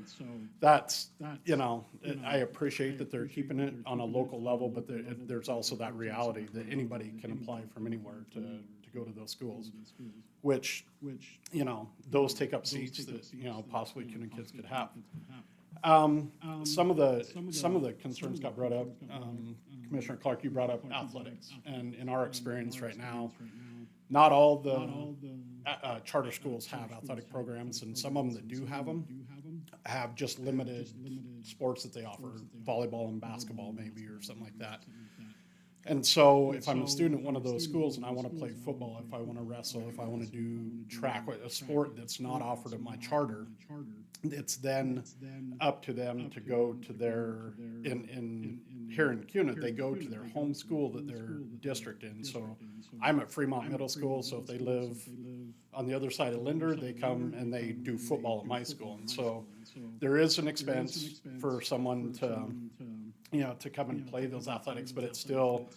that's, you know, I appreciate that they're keeping it on a local level, but there's also that reality that anybody can apply from anywhere to go to those schools, which, you know, those take up seats that, you know, possibly CUNA kids could have. Some of the concerns got brought up. Commissioner Clark, you brought up athletics, and in our experience right now, not all the charter schools have athletic programs, and some of them that do have them have just limited sports that they offer, volleyball and basketball maybe, or something like that. And so if I'm a student at one of those schools and I want to play football, if I want to wrestle, if I want to do track, a sport that's not offered at my charter, it's then up to them to go to their, here in CUNA, they go to their home school that their district in. So I'm at Fremont Middle School, so if they live on the other side of Linder, they come and they do football at my school. And so there is an expense for someone to, you know, to come and play those athletics, but it's still,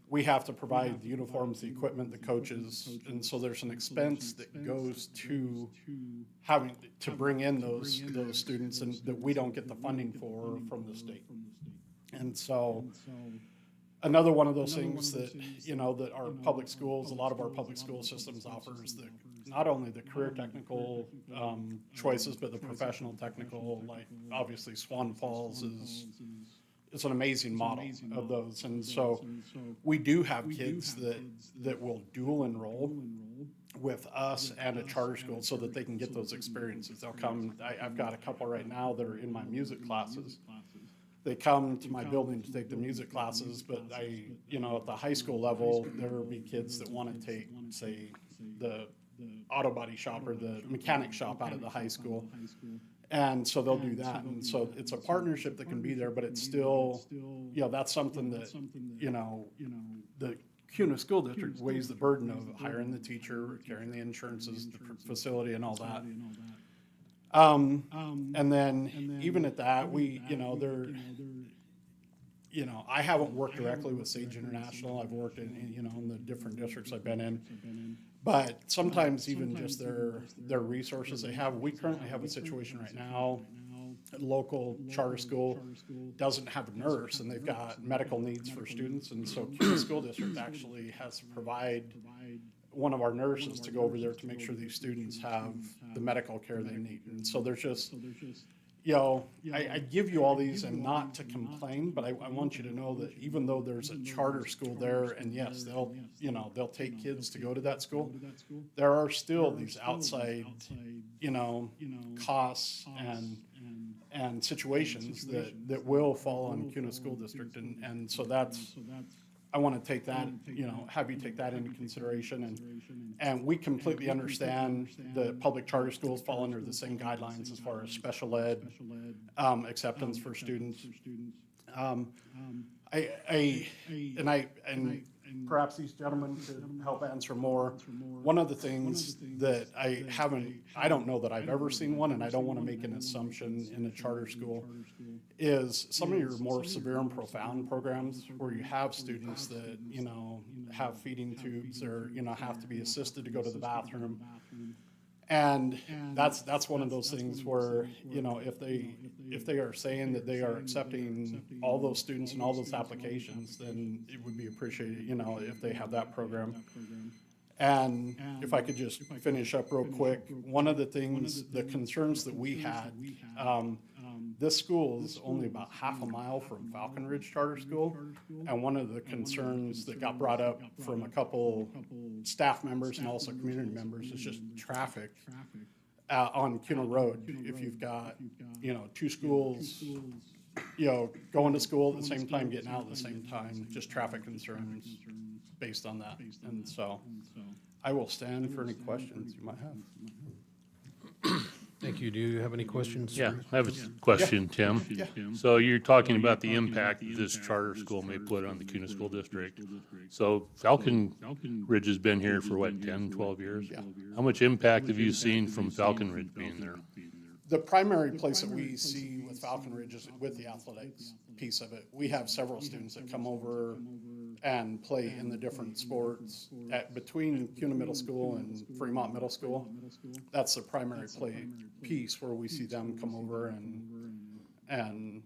we have to provide the uniforms, the equipment, the coaches, and so there's an expense that goes to having to bring in those students, and that we don't get the funding for from the state. And so another one of those things that, you know, that our public schools, a lot of our public school systems offers the, not only the career technical choices, but the professional technical, like obviously Swan Falls is an amazing model of those. And so we do have kids that will dual enroll with us and a charter school so that they can get those experiences. They'll come, I've got a couple right now that are in my music classes. They come to my building to take the music classes, but you know, at the high school level, there will be kids that want to take, say, the auto body shop or the mechanic shop out of the high school. And so they'll do that. And so it's a partnership that can be there, but it's still, you know, that's something that, you know, the CUNA School District weighs the burden of hiring the teacher, carrying the insurances, the facility and all that. And then even at that, we, you know, I haven't worked directly with Sage International. I've worked in, you know, in the different districts I've been in. But sometimes even just their resources they have. We currently have a situation right now, a local charter school doesn't have a nurse, and they've got medical needs for students. And so CUNA School District actually has to provide one of our nurses to go over there to make sure these students have the medical care they need. And so there's just, you know, I give you all these and not to complain, but I want you to know that even though there's a charter school there, and yes, they'll take kids to go to that school, there are still these outside, you know, costs and situations that will fall on CUNA School District. And so that's, I want to take that, you know, have you take that into consideration. And we completely understand the public charter schools fall under the same guidelines as far as special ed acceptance for students. And perhaps these gentlemen could help answer more. One of the things that I don't know that I've ever seen one, and I don't want to make an assumption in a charter school, is some of your more severe and profound programs where you have students that, you know, have feeding tubes or, you know, have to be assisted to go to the bathroom. And that's one of those things where, you know, if they are saying that they are accepting all those students and all those applications, then it would be appreciated, you know, if they have that program. And if I could just finish up real quick, one of the things, the concerns that we had, this school is only about half a mile from Falcon Ridge Charter School. And one of the concerns that got brought up from a couple staff members and also community members is just traffic on Kuna Road. If you've got, you know, two schools, you know, going to school at the same time, getting out at the same time, just traffic concerns based on that. And so I will stand for any questions you might have. Thank you. Do you have any questions? Yeah, I have a question, Tim. Yeah. So you're talking about the impact this charter school may put on the Kuna School District. So Falcon Ridge has been here for what, 10, 12 years? Yeah. How much impact have you seen from Falcon Ridge being there? The primary place that we see with Falcon Ridge is with the athletics piece of it. We have several students that come over and play in the different sports between Kuna Middle School and Fremont Middle School. That's the primary piece where we see them come over and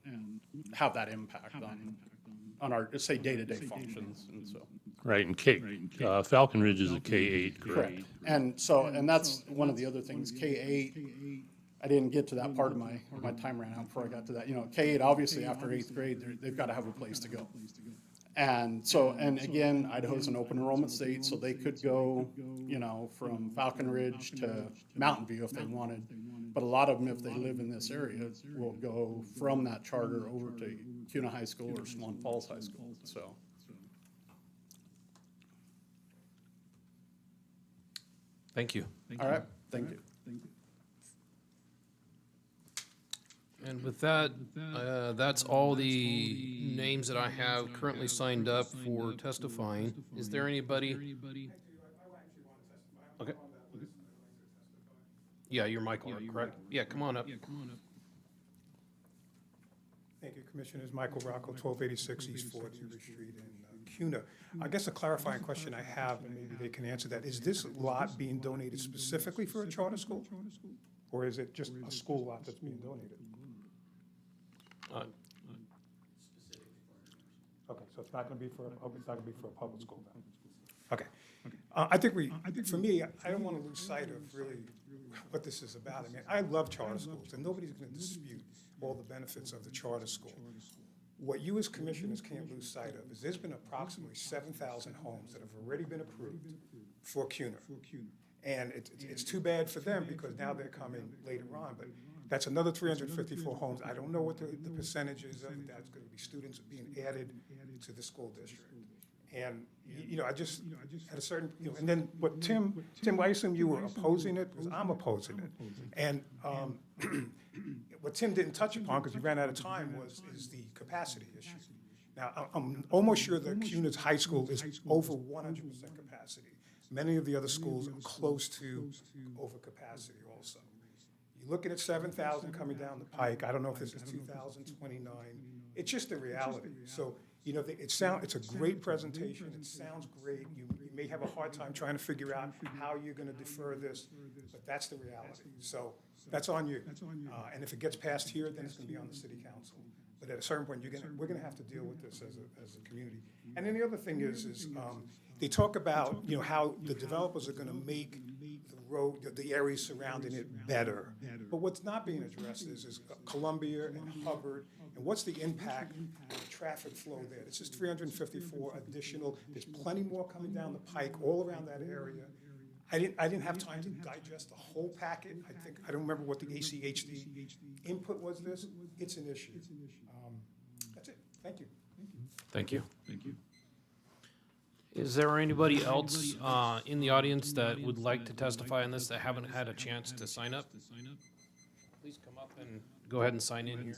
have that impact on our, say, day-to-day functions, and so. Right, and Falcon Ridge is a K-8 grade. Correct. And so, and that's one of the other things, K-8, I didn't get to that part of my time ran out before I got to that. You know, K-8, obviously after 8th grade, they've got to have a place to go. And so, and again, Idaho's an open enrollment state, so they could go, you know, from Falcon Ridge to Mountain View if they wanted. But a lot of them, if they live in this area, will go from that charter over to Kuna High School or Swan Falls High School, so. Thank you. All right, thank you. And with that, that's all the names that I have currently signed up for testifying. Is there anybody? Okay. Yeah, you're Michael, correct? Yeah, come on up. Thank you, Commissioners. Michael Rocco, 1286 East 4th Street in Kuna. I guess a clarifying question I have, and maybe they can answer that, is this lot being donated specifically for a charter school? Or is it just a school lot that's being donated? Okay, so it's not going to be for, it's not going to be for a public school then? Okay. I think for me, I don't want to lose sight of really what this is about. I mean, I love charter schools, and nobody's going to dispute all the benefits of the charter school. What you as commissioners can't lose sight of is there's been approximately 7,000 homes that have already been approved for Kuna. And it's too bad for them because now they're coming later on, but that's another 354 homes. I don't know what the percentage is of that's going to be students being added to the school district. And, you know, I just at a certain, you know, and then what Tim, I assume you were opposing it, because I'm opposing it. And what Tim didn't touch upon, because he ran out of time, is the capacity issue. Now, I'm almost sure that Kuna's high school is over 100% capacity. Many of the other schools are close to overcapacity also. You're looking at 7,000 coming down the pike. I don't know if this is 2029. It's just a reality. So, you know, it's a great presentation. It sounds great. You may have a hard time trying to figure out how you're going to defer this, but that's the reality. So that's on you. And if it gets passed here, then it's going to be on the city council. But at a certain point, we're going to have to deal with this as a community. And then the other thing is they talk about, you know, how the developers are going to make the road, the areas surrounding it better. But what's not being addressed is Columbia and Hubbard, and what's the impact of the traffic flow there? This is 354 additional. There's plenty more coming down the pike all around that area. I didn't have time to digest the whole packet. I don't remember what the ACHD input was. It's an issue. That's it. Thank you. Thank you. Is there anybody else in the audience that would like to testify on this that haven't had a chance to sign up? Please come up and go ahead and sign in here.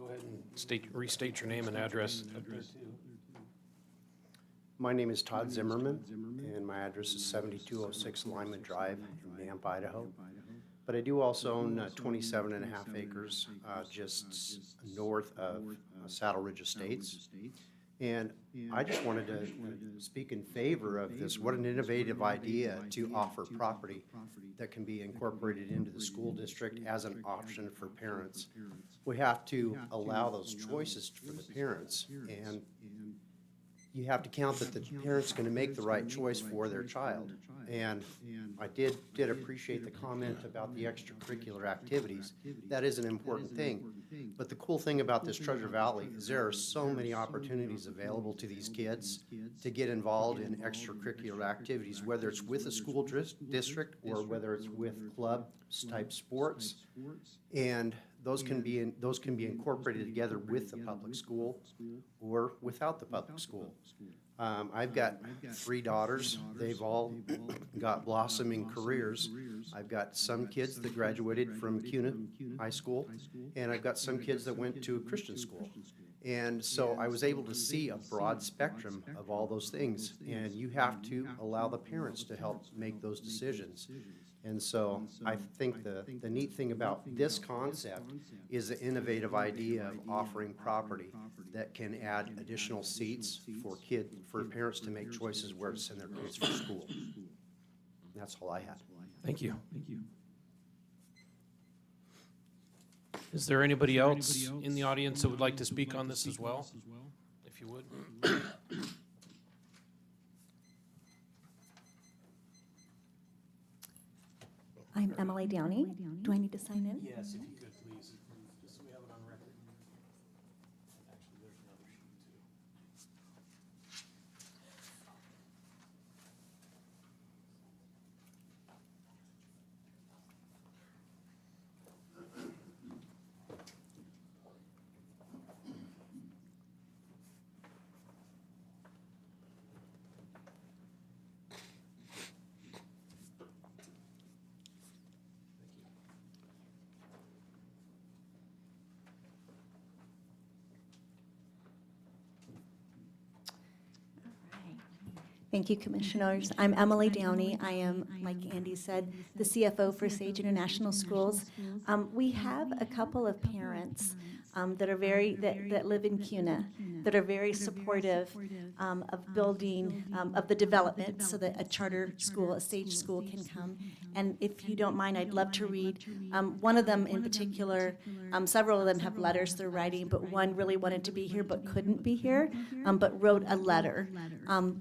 Go ahead and restate your name and address. My name is Todd Zimmerman, and my address is 7206 Lyman Drive in Nampa, Idaho. But I do also own 27 and a half acres just north of Saddle Ridge Estates. And I just wanted to speak in favor of this. What an innovative idea to offer property that can be incorporated into the school district as an option for parents. We have to allow those choices for the parents, and you have to count that the parent's going to make the right choice for their child. And I did appreciate the comment about the extracurricular activities. That is an important thing. But the cool thing about this Treasure Valley is there are so many opportunities available to these kids to get involved in extracurricular activities, whether it's with a school district or whether it's with club-type sports. And those can be incorporated together with the public school or without the public school. I've got 3 daughters. They've all got blossoming careers. I've got some kids that graduated from CUNA High School, and I've got some kids that went to a Christian school. And so I was able to see a broad spectrum of all those things, and you have to allow the parents to help make those decisions. And so I think the neat thing about this concept is the innovative idea of offering property that can add additional seats for parents to make choices where to send their kids for school. And that's all I had. Thank you. Is there anybody else in the audience that would like to speak on this as well? If you would. I'm Emily Downey. Do I need to sign in? Yes, if you could, please, just so we have it on record. Actually, there's another sheet, too. Thank you, Commissioners. I'm Emily Downey. I am, like Andy said, the CFO for Sage International Schools. We have a couple of parents that are that live in CUNA that are very supportive of building, of the development so that a charter school, a Sage school can come. And if you don't mind, I'd love to read one of them in particular. Several of them have letters they're writing, but one really wanted to be here but couldn't be here, but wrote a letter.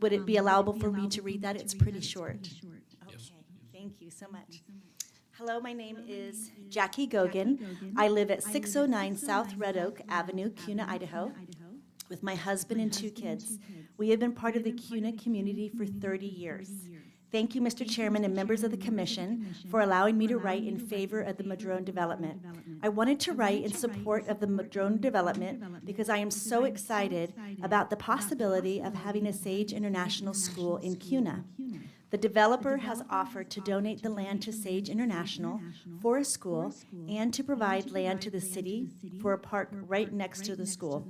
Would it be allowable for me to read that? It's pretty short. Okay, thank you so much. Hello, my name is Jackie Gogan. I live at 609 South Red Oak Avenue, CUNA, Idaho, with my husband and 2 kids. We have been part of the CUNA community for 30 years. Thank you, Mr. Chairman and members of the Commission, for allowing me to write in favor of the Madrone development. I wanted to write in support of the Madrone development because I am so excited about the possibility of having a Sage International School in CUNA. The developer has offered to donate the land to Sage International for a school and to provide land to the city for a park right next to the school.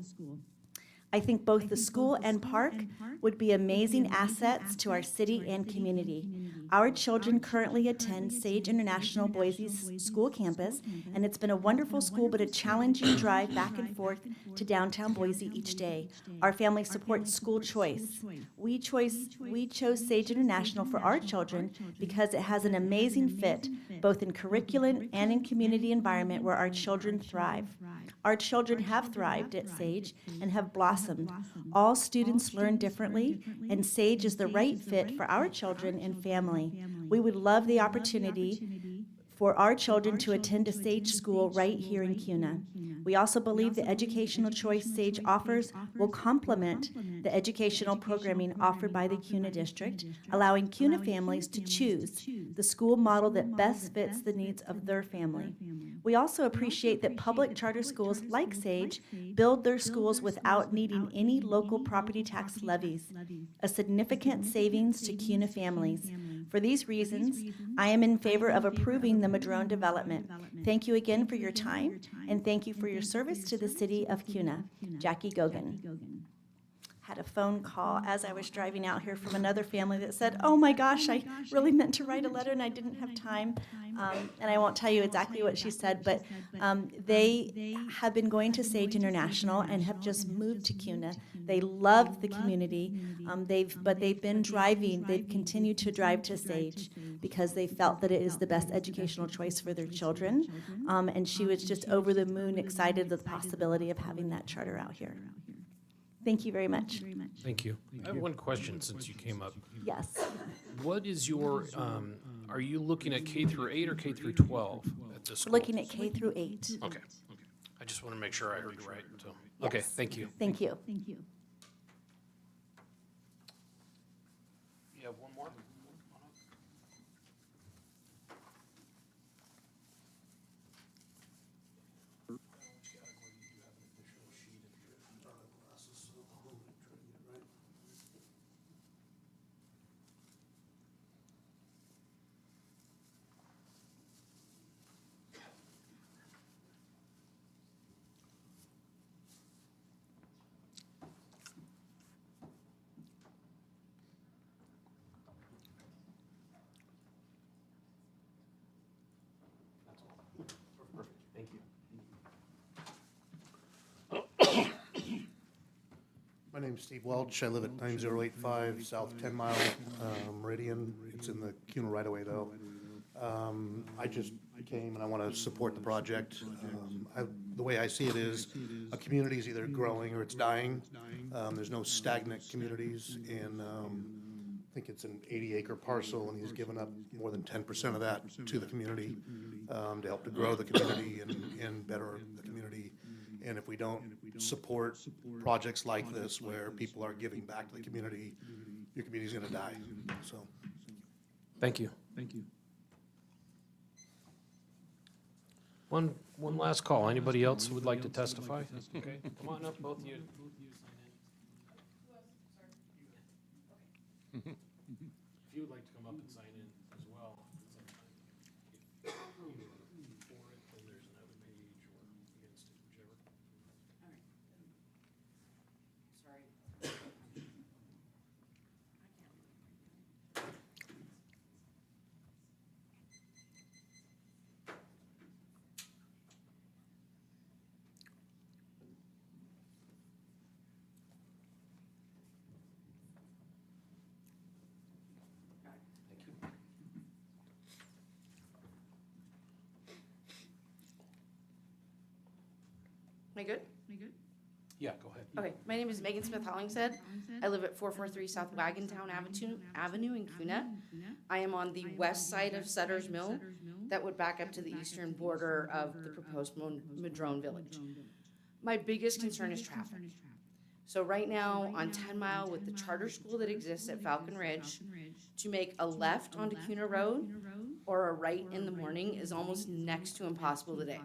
I think both the school and park would be amazing assets to our city and community. Our children currently attend Sage International Boise's school campus, and it's been a wonderful school, but a challenging drive back and forth to downtown Boise each day. Our family supports school choice. We chose Sage International for our children because it has an amazing fit, both in curriculum and in community environment where our children thrive. Our children have thrived at Sage and have blossomed. All students learn differently, and Sage is the right fit for our children and family. We would love the opportunity for our children to attend a Sage school right here in CUNA. We also believe the educational choice Sage offers will complement the educational programming offered by the CUNA district, allowing CUNA families to choose the school model that best fits the needs of their family. We also appreciate that public charter schools like Sage build their schools without needing any local property tax levies, a significant savings to CUNA families. For these reasons, I am in favor of approving the Madrone development. Thank you again for your time, and thank you for your service to the city of Kuna. Jackie Gogan. Had a phone call as I was driving out here from another family that said, oh my gosh, I really meant to write a letter and I didn't have time. And I won't tell you exactly what she said, but they have been going to Sage International and have just moved to Kuna. They love the community, but they've been driving, they've continued to drive to Sage because they felt that it is the best educational choice for their children. And she was just over the moon excited at the possibility of having that charter out here. Thank you very much. Thank you. I have one question since you came up. Yes. What is your, are you looking at K through 8 or K through 12 at this school? Looking at K through 8. Okay. I just want to make sure I heard you right. So, okay, Yes. thank you. Thank you. Thank you. You have one more? Thank you. My name's Steve Welch. I live at 9085 South 10 Mile Meridian. It's in the Kuna right-of-way, though. I just came and I want to support the project. The way I see it is a community is either growing or it's dying. There's no stagnant communities, and I think it's an 80-acre parcel, and he's given up more than 10% of that to the community to help to grow the community and better the community. And if we don't support projects like this where people are giving back to the community, your community's going to die. So, Thank you. Thank you. One last call. Anybody else who would like to testify? Okay, come on up, both of you. If you would like to come up and sign in as well. If you're for it, then there's another page, or against it, whichever. Am I good? Yeah, go ahead. Okay, my name is Megan Smith Hollingshead. I live at 443 South Wagontown Avenue in Kuna. I am on the west side of Sutter's Mill that would back up to the eastern border of the proposed Madrone Village. My biggest concern is traffic. So right now on 10 Mile with the charter school that exists at Falcon Ridge, to make a left onto Kuna Road or a right in the morning is almost next to impossible today.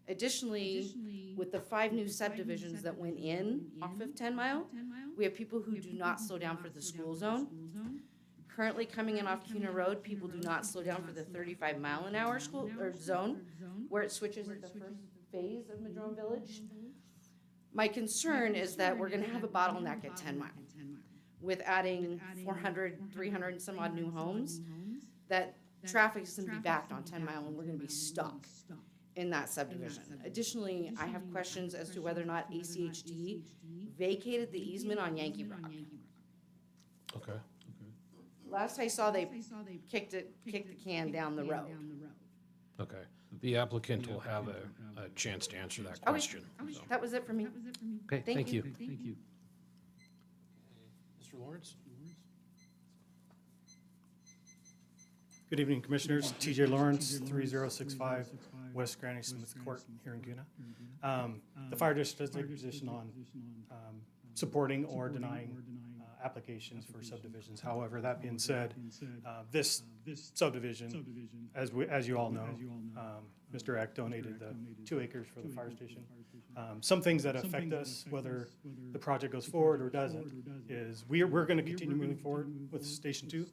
Additionally, with the 5 new subdivisions that went in off of 10 Mile, we have people who do not slow down for the school zone. Currently coming in off Kuna Road, people do not slow down for the 35-mile-an-hour school or zone, where it switches at the first phase of Madrone Village. My concern is that we're gonna have a bottleneck at 10 Mile. With adding 400, 300 and some odd new homes, that traffic is gonna be backed on 10 Mile and we're gonna be stuck in that subdivision. Additionally, I have questions as to whether or not ACHD vacated the easement on Yankee Rock. Okay. Last I saw, they kicked the can down the road. Okay. The applicant will have a chance to answer that Okay. question. So. That was it for me. Okay, thank you. Thank you. Mr. Lawrence? Good evening, Commissioners. TJ Lawrence, 3065 West Granny Smith Court here in Kuna. The Fire District has taken a position on supporting or denying applications for subdivisions. However, that being said, this subdivision, as you all know, Mr. Eck donated the 2 acres for the fire station. Some things that affect us, whether the project goes forward or doesn't, is we're going to continue moving forward with Station 2.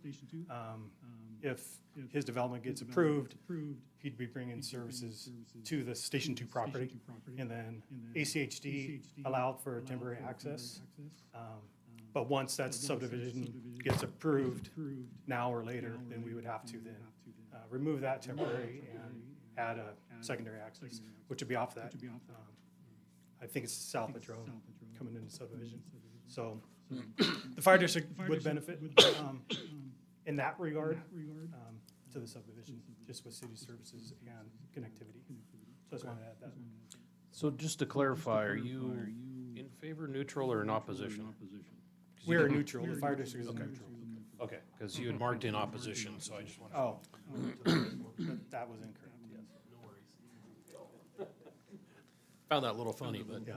If his development gets approved, he'd be bringing services to the Station 2 property. And then ACHD allowed for temporary access. But once that subdivision gets approved, now or later, then we would have to then remove that temporary and add a secondary access, which would be off that. I think it's South Metro coming into subdivision. So the fire district would benefit in that regard to the subdivision, just with city services and connectivity. So I just wanted to add that. So just to clarify, are you in favor, neutral, or in opposition? We are neutral. The fire district is neutral. Okay, because you had marked in opposition, so I just wanted. Oh, that was incorrect, yes. Found that a little funny, but. Yeah.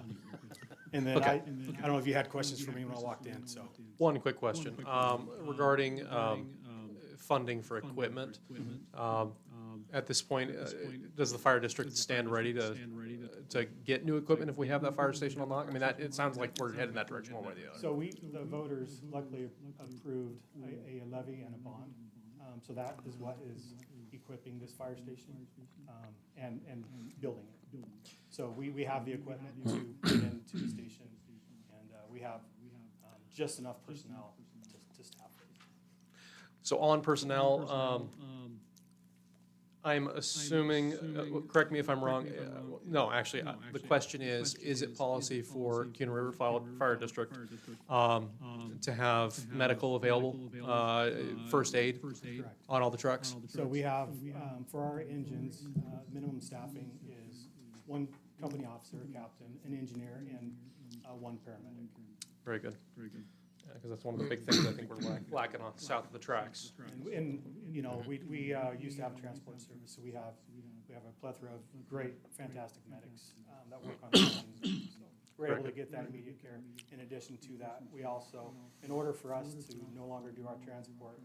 And then Okay. I don't know if you had questions for me when I walked in, so. One quick question, regarding, funding for equipment. At this point, does the fire district stand ready to get new equipment if we have that fire station unlocked? I mean, it sounds like we're heading that direction one way or the other. So the voters luckily approved a levy and a bond. So that is what is equipping this fire station, and building it. So we have the equipment to put into the station, and we have just enough personnel to staff it. So on personnel, I'm assuming, correct me if I'm wrong, no, actually, the question is it policy for Cuna River Fire District to have medical available, first aid on all the trucks? So we have, for our engines, minimum staffing is 1 company officer, a captain, an engineer, and 1 paramedic. Very good. Because that's one of the big things I think we're lacking on south of the tracks. And you know, we used to have transport service, so we have a plethora of great, fantastic medics that work on these things. So we're able to get that immediate care. In addition to that, we also, in order for us to no longer do our transport,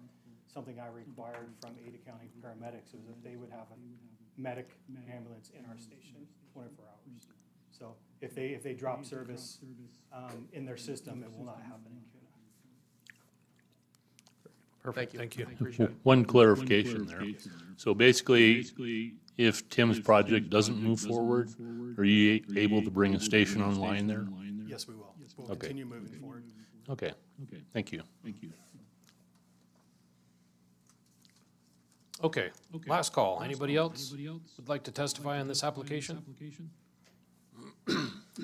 something I required from Ada County paramedics was that they would have a medic ambulance in our station 24 hours. So if they drop service in their system, it will not happen in CUNA. Perfect, thank you. Appreciate it. One clarification there. So basically, if Tim's project doesn't move forward, are you able to bring a station online there? Yes, we will. We'll Okay. continue moving forward. Okay, thank you. Okay, last call. Anybody else would like to testify on this application?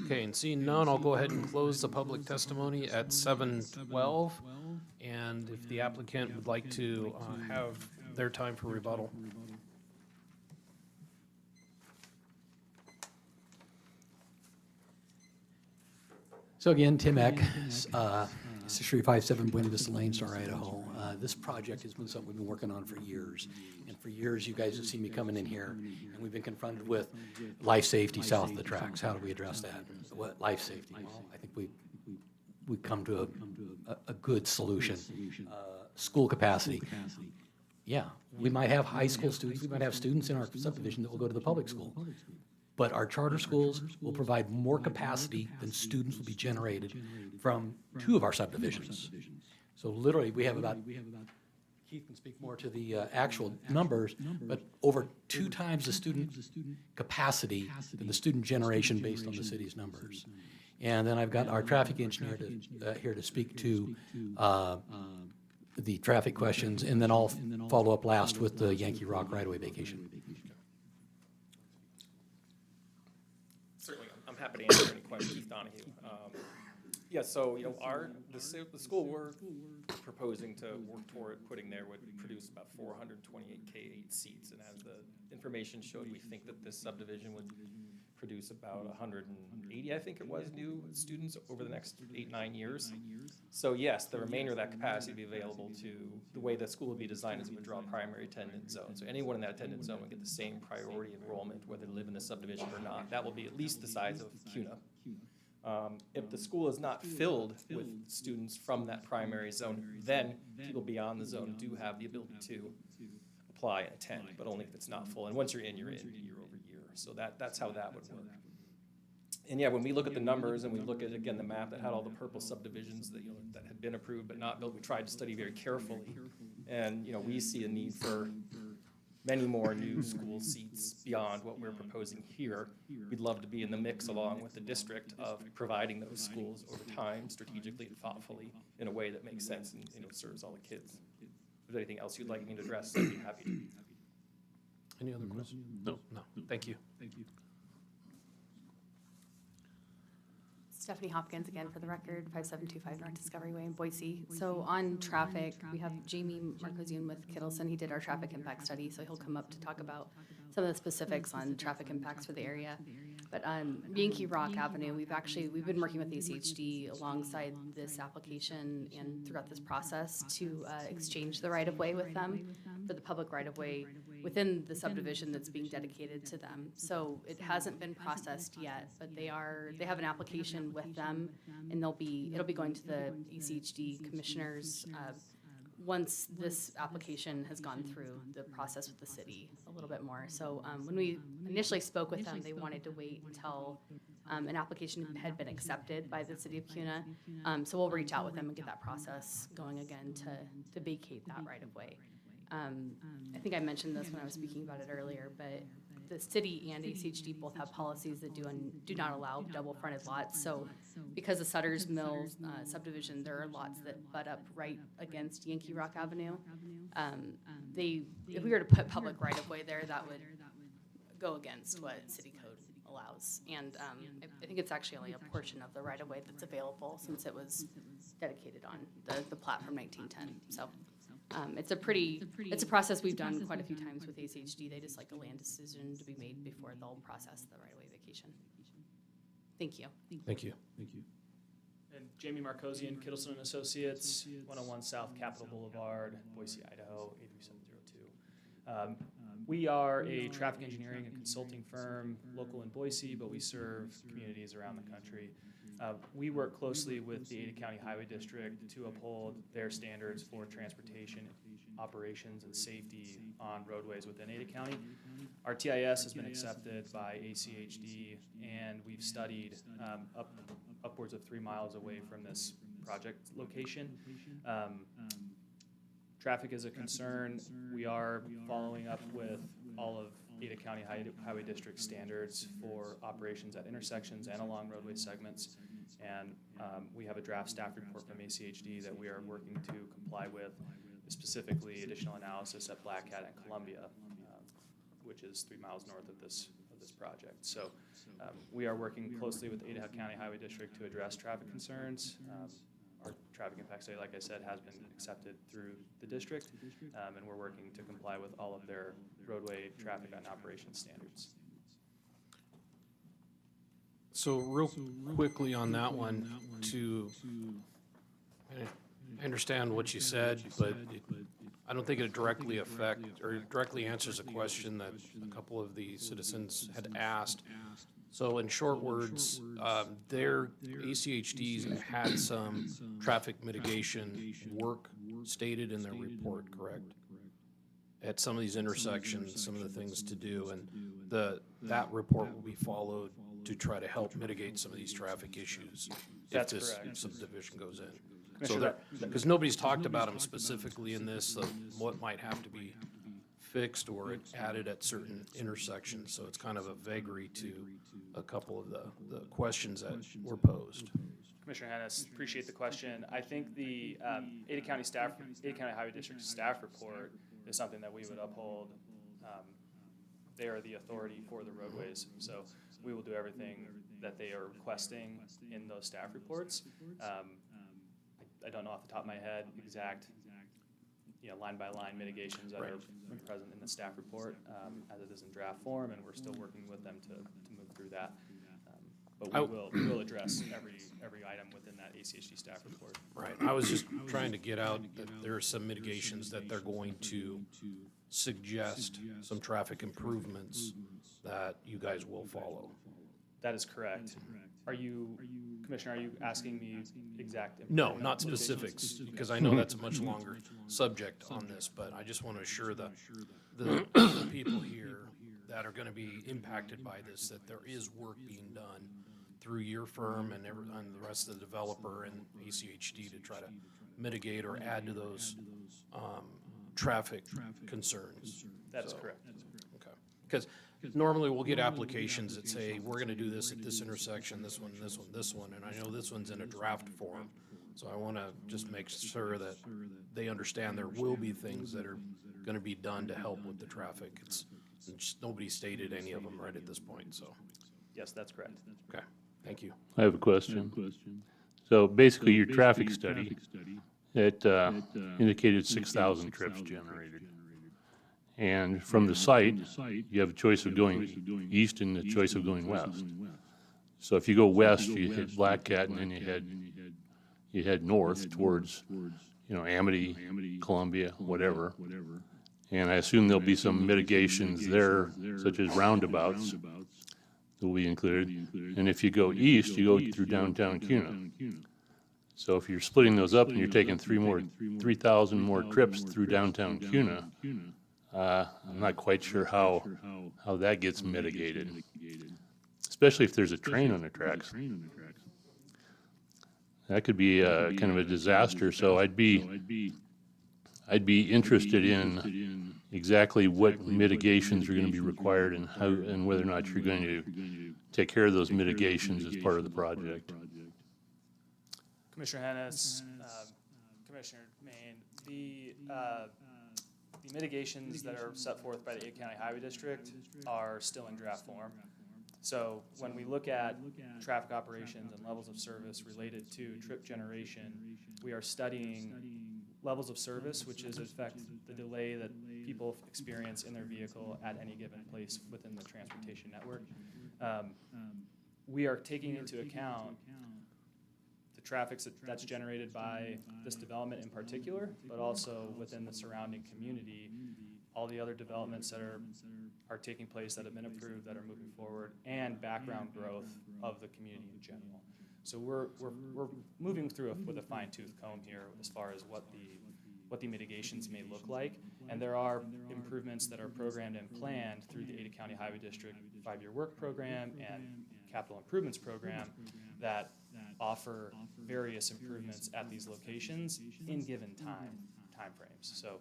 Okay, and seeing none, I'll go ahead and close the public testimony at 7:12. And if the applicant would like to have their time for rebuttal. So again, Tim Eck, 6357 Buena Vista Lane, Star, Idaho. This project has been something we've been working on for years. And for years, you guys have seen me coming in here, and we've been confronted with life safety south of the tracks. How do we address that? What life safety? Well, I think we've come to a good solution. School capacity. Yeah, we might have high school students, we might have students in our subdivision that will go to the public school. But our charter schools will provide more capacity than students will be generated from 2 of our subdivisions. So literally, we have about, Keith can speak more to the actual numbers, but over 2 times the student capacity than the student generation based on the city's numbers. And then I've got our traffic engineer here to speak to the traffic questions, and then I'll follow up last with the Yankee Rock right-of-way vacation. Certainly, I'm happy to answer any questions. Keith Donahue. Yeah, so, you know, the school we're proposing to work toward putting there would produce about 428 K8 seats. And as the information showed, we think that this subdivision would produce about 180, I think it was, new students over the next 8-9 years. So yes, the remainder of that capacity would be available to, the way the school would be designed is it would draw a primary attendance zone. So anyone in that attendance zone would get the same priority enrollment, whether they live in the subdivision or not. That will be at least the size of CUNA. If the school is not filled with students from that primary zone, then people beyond the zone do have the ability to apply and attend, but only if it's not full. And once you're in year over year. So that's how that would work. And yeah, when we look at the numbers and we look at, again, the map that had all the purple subdivisions that, that had been approved but not built, we tried to study very carefully. And, we see a need for many more new school seats beyond what we're proposing here. We'd love to be in the mix along with the district of providing those schools over time, strategically and thoughtfully, in a way that makes sense and, serves all the kids. If there's anything else you'd like me to address, I'd be happy to. Any other questions? No. Thank you. Stephanie Hopkins again for the record, 5725 North Discovery Way in Boise. So on traffic, we have Jamie Marcosian with Kittleson. He did our traffic impact study, so he'll come up to talk about some of the specifics on traffic impacts for the area. But on Yankee Rock Avenue, we've been working with ACHD alongside this application and throughout this process to exchange the right-of-way with them for the public right-of-way within the subdivision that's being dedicated to them. So it hasn't been processed yet, but they have an application with them, and it'll be going to the ACHD commissioners once this application has gone through the process with the city a little bit more. So when we initially spoke with them, they wanted to wait until an application had been accepted by the city of Kuna. So we'll reach out with them and get that process going again to vacate that right-of-way. I think I mentioned this when I was speaking about it earlier, but the city and ACHD both have policies that do not allow double-fronted lots. So because of Sutter's Mills subdivision, there are lots that butt up right against Yankee Rock Avenue. If we were to put public right-of-way there, that would go against what city code allows. And I think it's actually only a portion of the right-of-way that's available since it was dedicated on the plat from 1910. So. It's a process we've done quite a few times with ACHD. They just like a land decision to be made before they'll process the right-of-way vacation. Thank you. Thank you. And Jamie Marcosian, Kittleson and Associates, 101 South Capitol Boulevard, Boise, Idaho, 83702. We are a traffic engineering and consulting firm, local in Boise, but we serve communities around the country. We work closely with the Ada County Highway District to uphold their standards for transportation, operations, and safety on roadways within Ada County. Our TIS has been accepted by ACHD, and we've studied upwards of 3 miles away from this project location. Traffic is a concern. We are following up with all of Ada County Highway District standards for operations at intersections and along roadway segments. And we have a draft staff report from ACHD that we are working to comply with, specifically additional analysis at Black Cat and Columbia, which is 3 miles north of this project. So we are working closely with Ada County Highway District to address traffic concerns. Our traffic impact study, like I said, has been accepted through the district, and we're working to comply with all of their roadway traffic and operations standards. So real quickly on that one, I understand what you said, but I don't think it directly directly answers a question that a couple of the citizens had asked. So in short words, their ACHDs had some traffic mitigation work stated in their report, correct? At some of these intersections, some of the things to do, and that report will be followed to try to help mitigate some of these traffic issues if this subdivision goes in. So because nobody's talked about them specifically in this, what might have to be fixed or added at certain intersections. So it's kind of a vagary to a couple of the questions that were posed. Commissioner Hennis, appreciate the question. I think the Ada County Highway District staff report is something that we would uphold. They are the authority for the roadways, so we will do everything that they are requesting in those staff reports. I don't know off the top of my head exact line-by-line mitigations that are present in the staff report, as it is in draft form, and we're still working with them to move through that. But we will address every item within that ACHD staff report. Right. I was just trying to get out that there are some mitigations that they're going to suggest, some traffic improvements that you guys will follow. That is correct. Are you, Commissioner, are you asking me exact? No, information? not specifics, because I know that's a much longer subject on this, but I just want to assure the people here that are going to be impacted by this, that there is work being done through your firm and the rest of the developer and ACHD to try to mitigate or add to those traffic concerns. That is So, correct. Okay. Because normally we'll get applications that say, we're gonna do this at this intersection, this one, this one, this one, and I know this one's in a draft form. So I wanna just make sure that they understand there will be things that are gonna be done to help with the traffic. It's just nobody stated any of them right at this point, so, Yes, that's correct. okay, thank you. I have a question. So basically, your traffic study, it indicated 6,000 trips generated. And from the site, you have a choice of going east and a choice of going west. So if you go west, you hit Black Cat, and then you head north towards, Amity, Columbia, whatever. And I assume there'll be some mitigations there, such as roundabouts, that will be included. And if you go east, you go through downtown Kuna. So if you're splitting those up and you're taking 3,000 more trips through downtown Kuna, I'm not quite sure how that gets mitigated, especially if there's a train on the tracks. That could be kind of a disaster, so I'd be interested in exactly what mitigations are going to be required and how, and whether or not you're going to take care of those mitigations as part of the project. Commissioner Hennis, Commissioner Main, the mitigations that are set forth by the Ada County Highway District are still in draft form. So when we look at traffic operations and levels of service related to trip generation, we are studying levels of service, which is in fact the delay that people experience in their vehicle at any given place within the transportation network. We are taking into account the traffic that's generated by this development in particular, but also within the surrounding community, all the other developments that are taking place, that have been approved, that are moving forward, and background growth of the community in general. So we're moving through with a fine-tooth comb here as far as what the mitigations may look like. And there are improvements that are programmed and planned through the Ada County Highway District 5-year work program and capital improvements program that offer various improvements at these locations in given time frames. So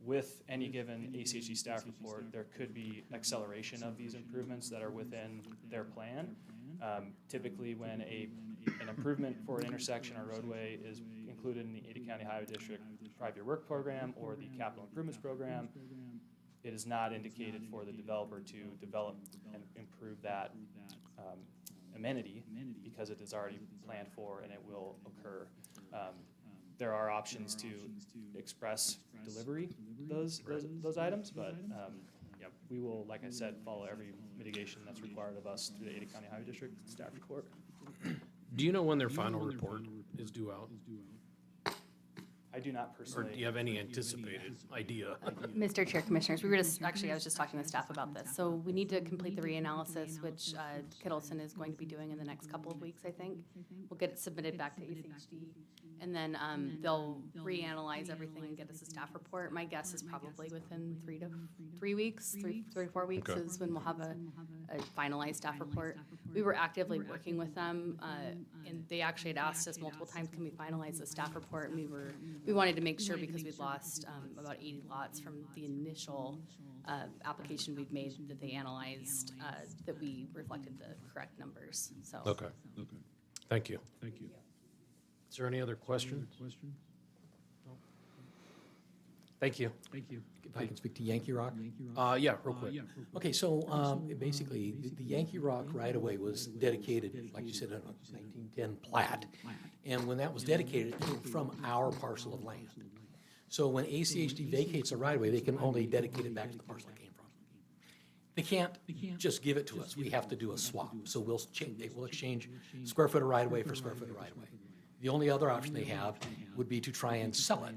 with any given ACHD staff report, there could be acceleration of these improvements that are within their plan. Typically, when an improvement for an intersection or roadway is included in the Ada County Highway District 5-year work program or the capital improvements program, it is not indicated for the developer to develop and improve that amenity because it is already planned for and it will occur. There are options to express delivery those items, but yeah, we will, like I said, follow every mitigation that's required of us through the Ada County Highway District staff report. Do you know when their final report is due out? I do not Or personally. do you have any anticipated idea? Mr. Chair, Commissioners, we were just, actually, I was just talking to staff about this. So we need to complete the reanalysis, which Kittleson is going to be doing in the next couple of weeks, I think. We'll get it submitted back to ACHD. And then they'll reanalyze everything and get us a staff report. My guess is probably within 3 to 4 weeks Okay. is when we'll have a finalized staff report. We were actively working with them, and they actually had asked us multiple times, can we finalize the staff report? And we wanted to make sure because we'd lost about 80 lots from the initial application we'd made that they analyzed, that we reflected the correct numbers, so. Okay. Thank you. Is there any other question? Thank you. If I can speak to Yankee Rock? Yeah, real quick. Okay, so basically, the Yankee Rock right-of-way was dedicated, like you said, in a 1910 plat. And when that was dedicated, it came from our parcel of land. So when ACHD vacates a right-of-way, they can only dedicate it back to the parcel it came from. They can't just give it to us. We have to do a swap. So they will exchange square foot of right-of-way for square foot of right-of-way. The only other option they have would be to try and sell it,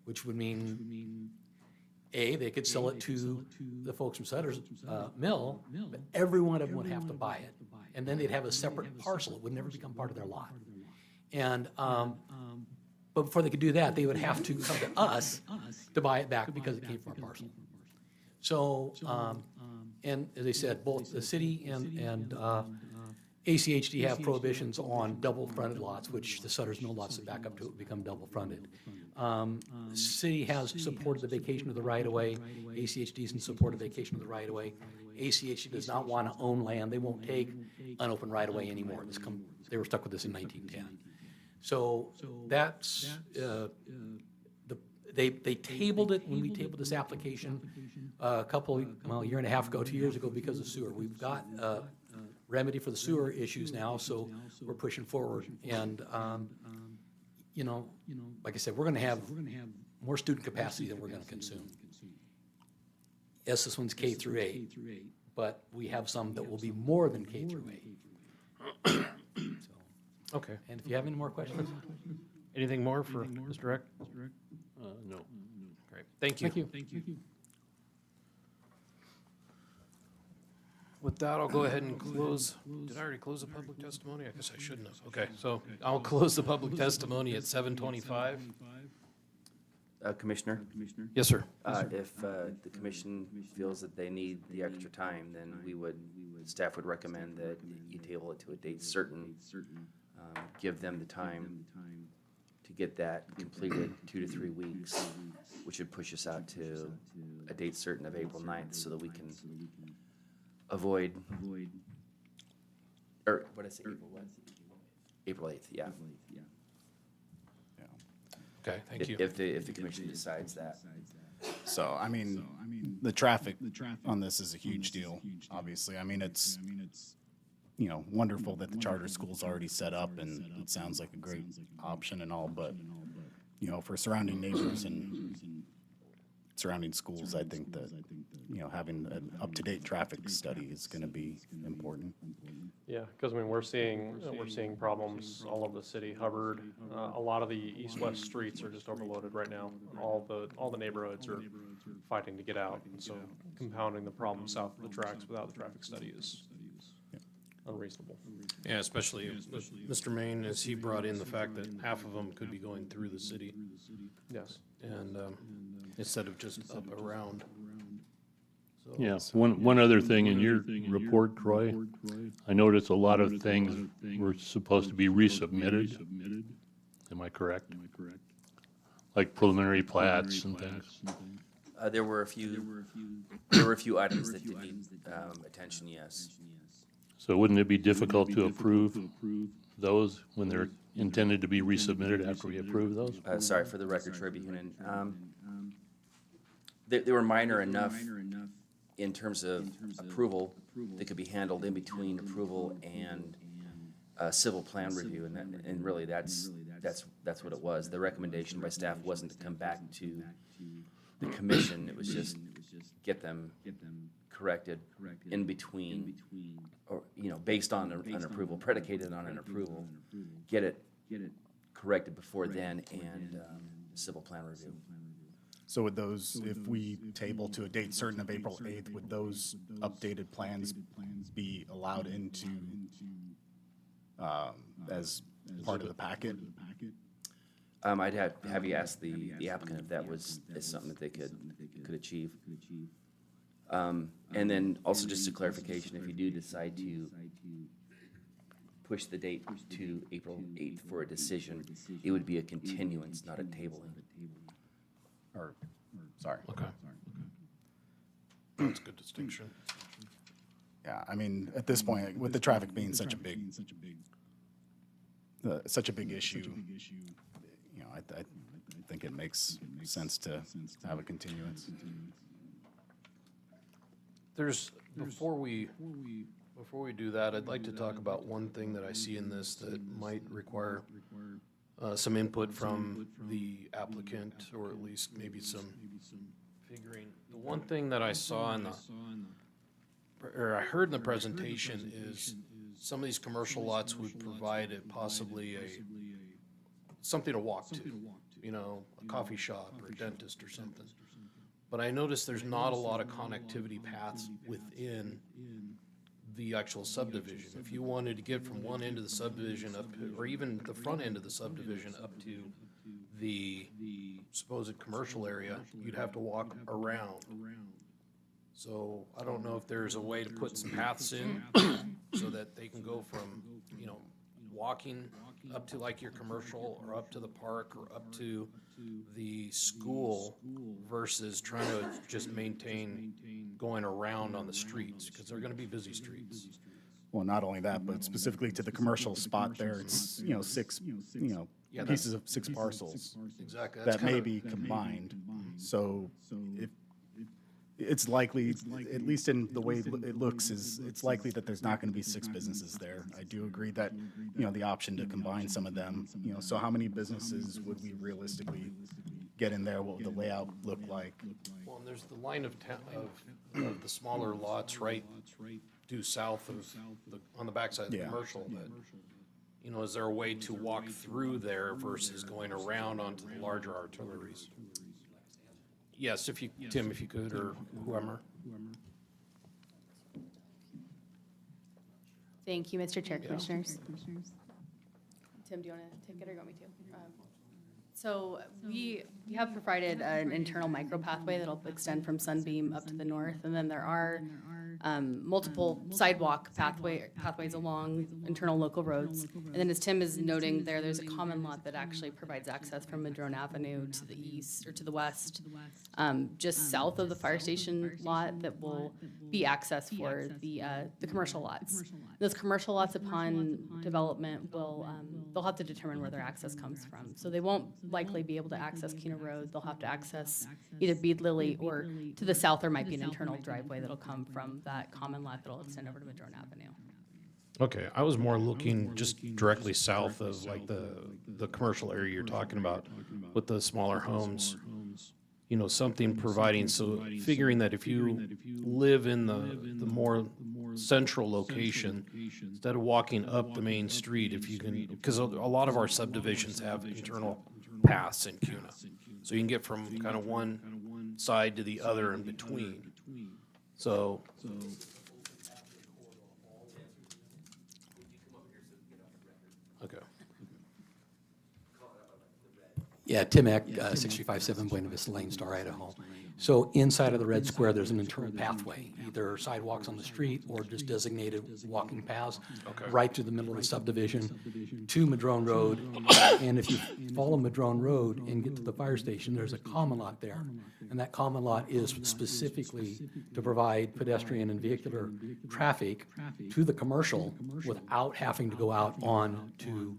which would mean, A, they could sell it to the folks from Sutter's Mill, but every one of them would have to buy it and then they'd have a separate parcel. It would never become part of their lot. And, but before they could do that, they would have to come to us to buy it back because it came from our parcel. So, and as I said, both the city and ACHD have prohibitions on double-fronted lots, which the Sutter's Mill lots that back up to it become double-fronted. City has supported the vacation of the right-of-way. ACHD is in support of vacation of the right-of-way. ACHD does not want to own land. They won't take an open right-of-way anymore. They were stuck with this in 1910. So that's, they tabled it when we tabled this application a year and a half ago, 2 years ago, because of sewer. We've got remedy for the sewer issues now, so we're pushing forward. And, like I said, we're gonna have more student capacity than we're gonna consume. Yes, this one's K through 8, but we have some that will be more than K through 8. Okay. And if you have any more questions? Anything more for Mr. Eck? No. Great, thank you. Thank you. With that, I'll go ahead and close. Did I already close the public testimony? I guess I shouldn't have. Okay, so I'll close the public testimony at 7:25. Commissioner? Yes, sir. If the commission feels that they need the extra time, then staff would recommend that you table it to a date certain. Give them the time to get that completed, 2 to 3 weeks, which would push us out to a date certain of April 9th so that we can avoid, or what did I say, April what? April 8th, yeah. Okay, thank you. If the commission decides that. So, I mean, the traffic on this is a huge deal, obviously. I mean, it's, wonderful that the charter school's already set up, and it sounds like a great option and all, but, for surrounding neighbors and surrounding schools, I think that, having an up-to-date traffic study is gonna be important. Yeah, because we're seeing problems all over the city. Hubbard, a lot of the east-west streets are just overloaded right now. All the neighborhoods are fighting to get out, and so compounding the problem south of the tracks without the traffic study is unreasonable. Yeah, especially with Mr. Main, as he brought in the fact that half of them could be going through the city. Yes. And instead of just up around. So Yeah, one other thing in your report, Troy, I noticed a lot of things were supposed to be resubmitted. Am I correct? Like preliminary plats and things? There were a few items that did need attention, yes. So wouldn't it be difficult to approve those when they're intended to be resubmitted after we approve those? Sorry, for the record, Troy Behunin. They were minor enough in terms of approval that could be handled in between approval and civil plan review, and really that's what it was. The recommendation by staff wasn't to come back to the commission, it was just get them corrected in between, or, based on an approval, predicated on an approval, get it corrected before then and civil plan review. So would those, if we table to a date certain of April 8th, would those updated plans be allowed into, as part of the packet? I'd have you ask the applicant if that is something that they could achieve. And then also just a clarification, if you do decide to push the date to April 8th for a decision, it would be a continuance, not a tabling. Sorry. Okay. That's a good distinction. Yeah, I mean, at this point, with the traffic being such a big issue, I think it makes sense to have a continuance. Before we do that, I'd like to talk about one thing that I see in this that might require some input from the applicant, or at least maybe some figuring. The one thing that I saw or I heard in the presentation is some of these commercial lots would provide possibly something to walk to, a coffee shop or a dentist or something. But I noticed there's not a lot of connectivity paths within the actual subdivision. If you wanted to get from one end of the subdivision up, or even the front end of the subdivision up to the supposed commercial area, you'd have to walk around. So I don't know if there's a way to put some paths in so that they can go from, you know, walking up to like your commercial or up to the park or up to the school versus trying to just maintain going around on the streets, because they're gonna be busy streets. Well, not only that, but specifically to the commercial spot there, it's, you know, six, Yeah, pieces of 6 parcels. Exactly. That's That may kinda- be combined. So if, it's likely, at least in the way it looks, is it's likely that there's not gonna be 6 businesses there. I do agree that, you know, the option to combine some of them, you know, so how many businesses would we realistically get in there? What would the layout look like? Well, and there's the line of of the smaller lots right due south of on the backside of the Yeah. commercial, but, you know, is there a way to walk through there versus going around onto the larger artilleries? Yes, if you, Tim, if you could, or whoever. Thank you, Mr. Chair, Yeah. Commissioners. Tim, do you want to take it or you want me to? So we have provided an internal micro pathway that'll extend from Sunbeam up to the north, and then there are multiple sidewalk pathways along internal local roads. And then as Tim is noting there, there's a common lot that actually provides access from Madrone Avenue to the east or to the west, just south of the fire station lot that will be access for the commercial lots. Those commercial lots upon development will, they'll have to determine where their access comes from. So they won't likely be able to access Kuna Road. They'll have to access either Bead Lily, or to the south there might be an internal driveway that'll come from that common lot that'll extend over to Madrone Avenue. Okay, I was more looking just directly south of like the commercial area you're talking about with the smaller homes. You know, something providing, so figuring that if you live in the more central location, instead of walking up the main street, if you can, because a lot of our subdivisions have internal paths in Kuna. So you can get from kind of one side to the other in between. So, okay. Yeah, Tim Eck, 6357 Buena Vista Lane, Star, Idaho. So inside of the red square, there's an internal pathway, either sidewalks on the street or just designated walking paths right through the middle of the subdivision to Madrone Road. And if you follow Madrone Road and get to the fire station, there's a common lot there. And that common lot is specifically to provide pedestrian and vehicular traffic to the commercial without having to go out on to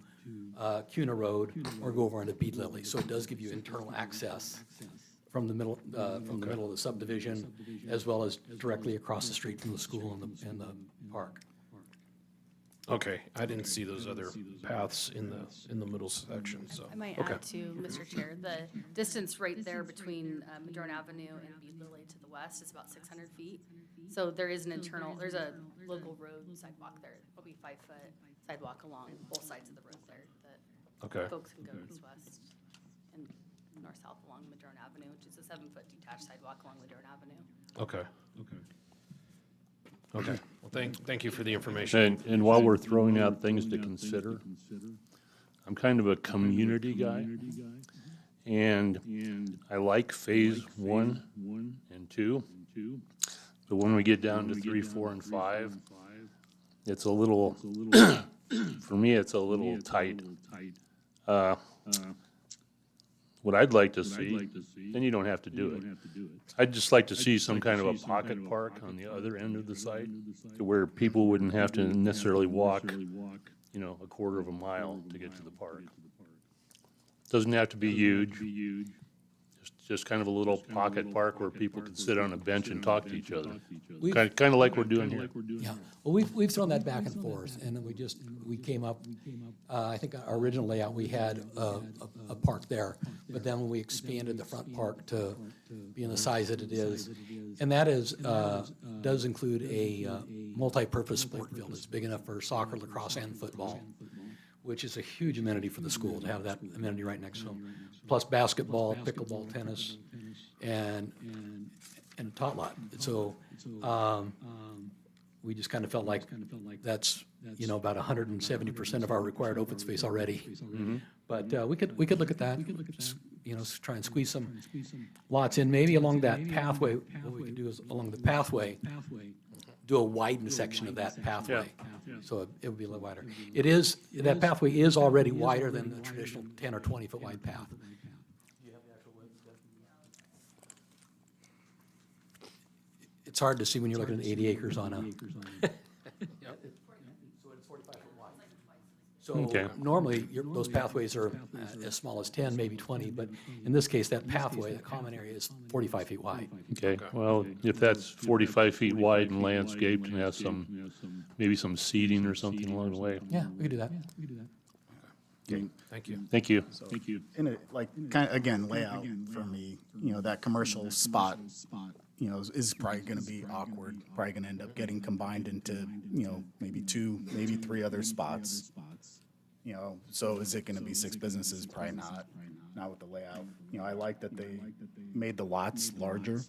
Kuna Road or go over onto Bead Lily. So it does give you internal access from the middle of the subdivision, as well as directly across the street from the school and the park. Okay, I didn't see those other paths in the middle section, so. I might add to, Mr. Chair, the distance right there between Madrone Avenue and Bead Lily to the west is about 600 feet. So there is an internal, there's a local road sidewalk there. It'll be 5-foot sidewalk along both sides of the road there that folks can go east-west and north-south along Madrone Avenue, which is a 7-foot detached sidewalk along Madrone Avenue. Okay. Well, thank you for the information. And while we're throwing out things to consider, I'm kind of a community guy. And I like phase 1 and 2. But when we get down to 3, 4, and 5, it's a little, for me, it's a little tight. What I'd like to see, then you don't have to do it. I'd just like to see some kind of a pocket park on the other end of the site to where people wouldn't have to necessarily walk, you know, a quarter of a mile to get to the park. Doesn't have to be huge. Just kind of a little pocket park where people can sit on a bench and talk to each other. Kind of like we're doing here. Yeah, well, we've thrown that back and forth, and then we came up, I think our original layout, we had a park there, but then when we expanded the front park to being the size that it is, and that is, does include a multi-purpose sport field. It's big enough for soccer, lacrosse, and football, which is a huge amenity for the school to have that amenity right next to them. Plus basketball, pickleball, tennis, and a tot lot. So we just kind of felt like that's, you know, about 170% of our required open space already. But we could look at that, you know, try and squeeze some lots in, maybe along that pathway. What we could do is along the pathway, do a widened section of that pathway. So it would be a little wider. That pathway is already wider than the traditional 10 or 20-foot wide path. It's hard to see when you're looking at 80 acres on a. So Okay. normally, those pathways are as small as 10, maybe 20, but in this case, that pathway, the common area is 45 feet wide. Okay, well, if that's 45 feet wide and landscaped and has maybe some seating or something along the way. Yeah, we could do that. Okay. Thank you. Thank you. Thank you. In a, like, kind of, again, layout for me, you know, that commercial spot, you know, is probably gonna be awkward, probably gonna end up getting combined into, you know, maybe 2, maybe 3 other spots. You know, so is it gonna be 6 businesses? Probably not with the layout. You know, I like that they made the lots larger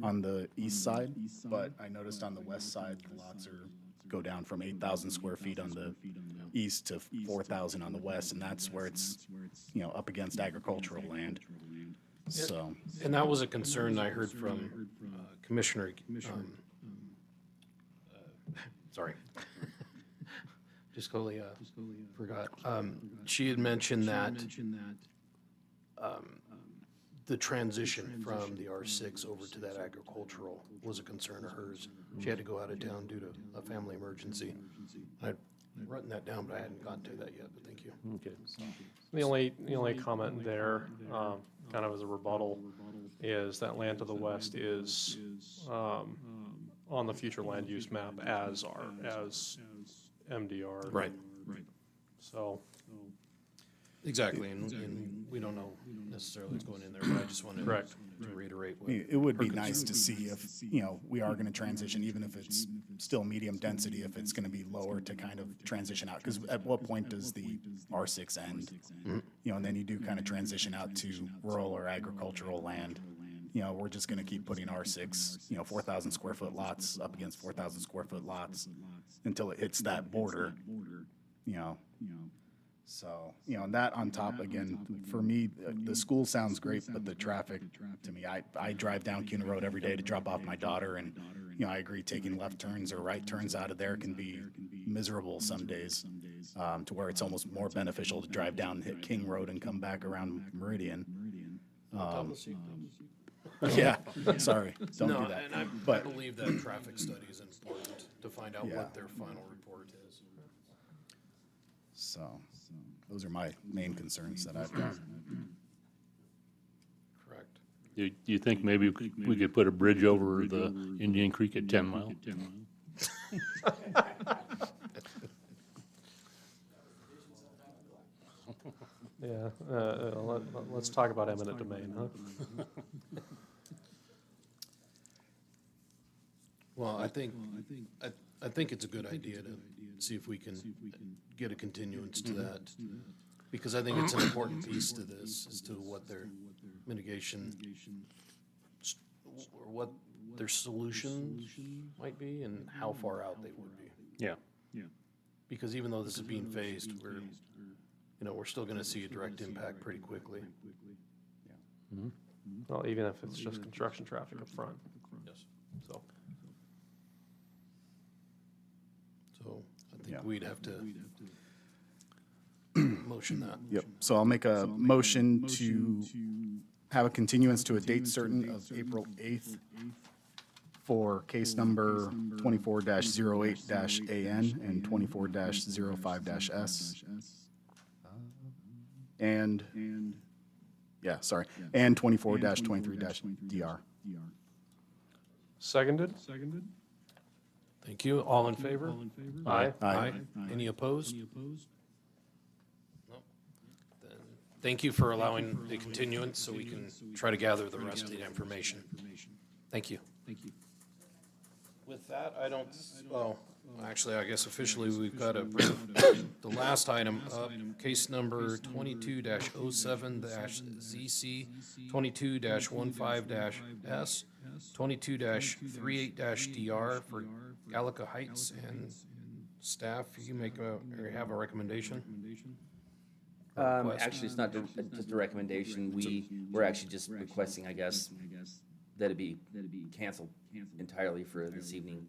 on the east side, but I noticed on the west side, the lots go down from 8,000 square feet on the east to 4,000 on the west, and that's where it's, you know, up against agricultural land. So, And that was a concern I heard from Commissioner, sorry. Just totally forgot. She had mentioned that the transition from the R6 over to that agricultural was a concern of hers. She had to go out of town due to a family emergency. I'd written that down, but I hadn't gotten to that yet, but thank you. Okay. The only comment there, kind of as a rebuttal, is that land to the west is on the future land use map as MDR. Right. So. Exactly, and we don't know necessarily what's going in there, but I just wanted to reiterate what. it would be her nice concern to was. see if, you know, we are gonna transition, even if it's still medium density, if it's gonna be lower to kind of transition out, because at what point does the R6 end? You know, and then you do kind of transition out to rural or agricultural land. You know, we're just gonna keep putting R6, you know, 4,000 square foot lots up against 4,000 square foot lots until it hits that border, you know. So, you know, and that on top, again, for me, the school sounds great, but the traffic, to me, I drive down Cuna Road every day to drop off my daughter, and, you know, I agree, taking left turns or right turns out of there can be miserable some days, to where it's almost more beneficial to drive down and hit King Road and come back around Meridian. Yeah, sorry, don't No, do that. and I But, believe that traffic study is important to find out Yeah. what their final report is. so, those are my main concerns that I've got. Correct. Do you think maybe we could put a bridge over the Indian Creek at 10 Mile? Yeah, let's talk about eminent domain, huh? Well, I think it's a good idea to see if we can get a continuance to that. Because I think it's an important piece to this, as to what their mitigation, or what their solutions might be and how far out they would be. Yeah. Because even though this is being phased, we're still gonna see a direct impact pretty quickly. Well, even if it's just construction traffic up front. Yes. So. So I Yeah. think we'd have to motion that. Yep, so I'll make a motion to have a continuance to a date certain of April 8th for case number 24-08-AN and 24-05-S. And 24-23-DR. Seconded? Thank you. All in favor? Aye. Aye. Any opposed? No. Then thank you for allowing the continuance so we can try to gather the rest of the information. Thank you. With that, actually, I guess officially, we've got the last item up, case number 22-07-ZC, 22-15-S, 22-38-DR for Gallica Heights and staff, you make a, or have a recommendation? Or request? Actually, it's not just a recommendation. We're actually just requesting, I guess, that it be canceled entirely for this evening.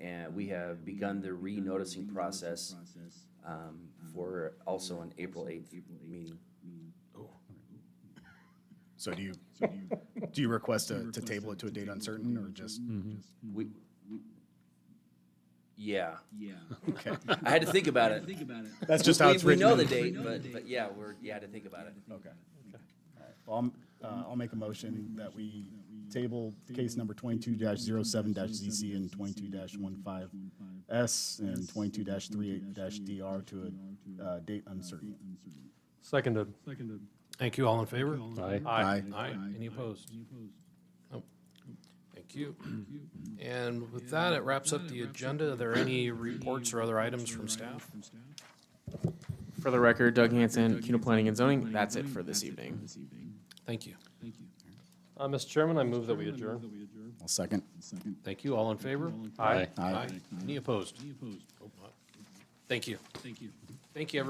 And we have begun the re-noticing process for also an April 8th meeting. So do you request to table it to a date uncertain, or just? Yeah. Okay. I had to think about it. That's just how it's written. We know the in- date, but yeah, you had to think about it. Okay. Well, I'll make a motion that we table case number 22-07-ZC and 22-15S and 22-38-DR to a date uncertain. Seconded. Thank you. All in favor? Aye. Aye. Aye. Any opposed? No. Thank you. And with that, it wraps up the agenda. Are there any reports or other items from staff? For the record, Doug Hanson, CUNA Planning and Zoning. That's it for this evening. Thank you. Mr. Chairman, I move that we adjourn. I'll second. Thank you. All in favor? Aye. Aye. Any opposed? Thank you. Thank you, everyone.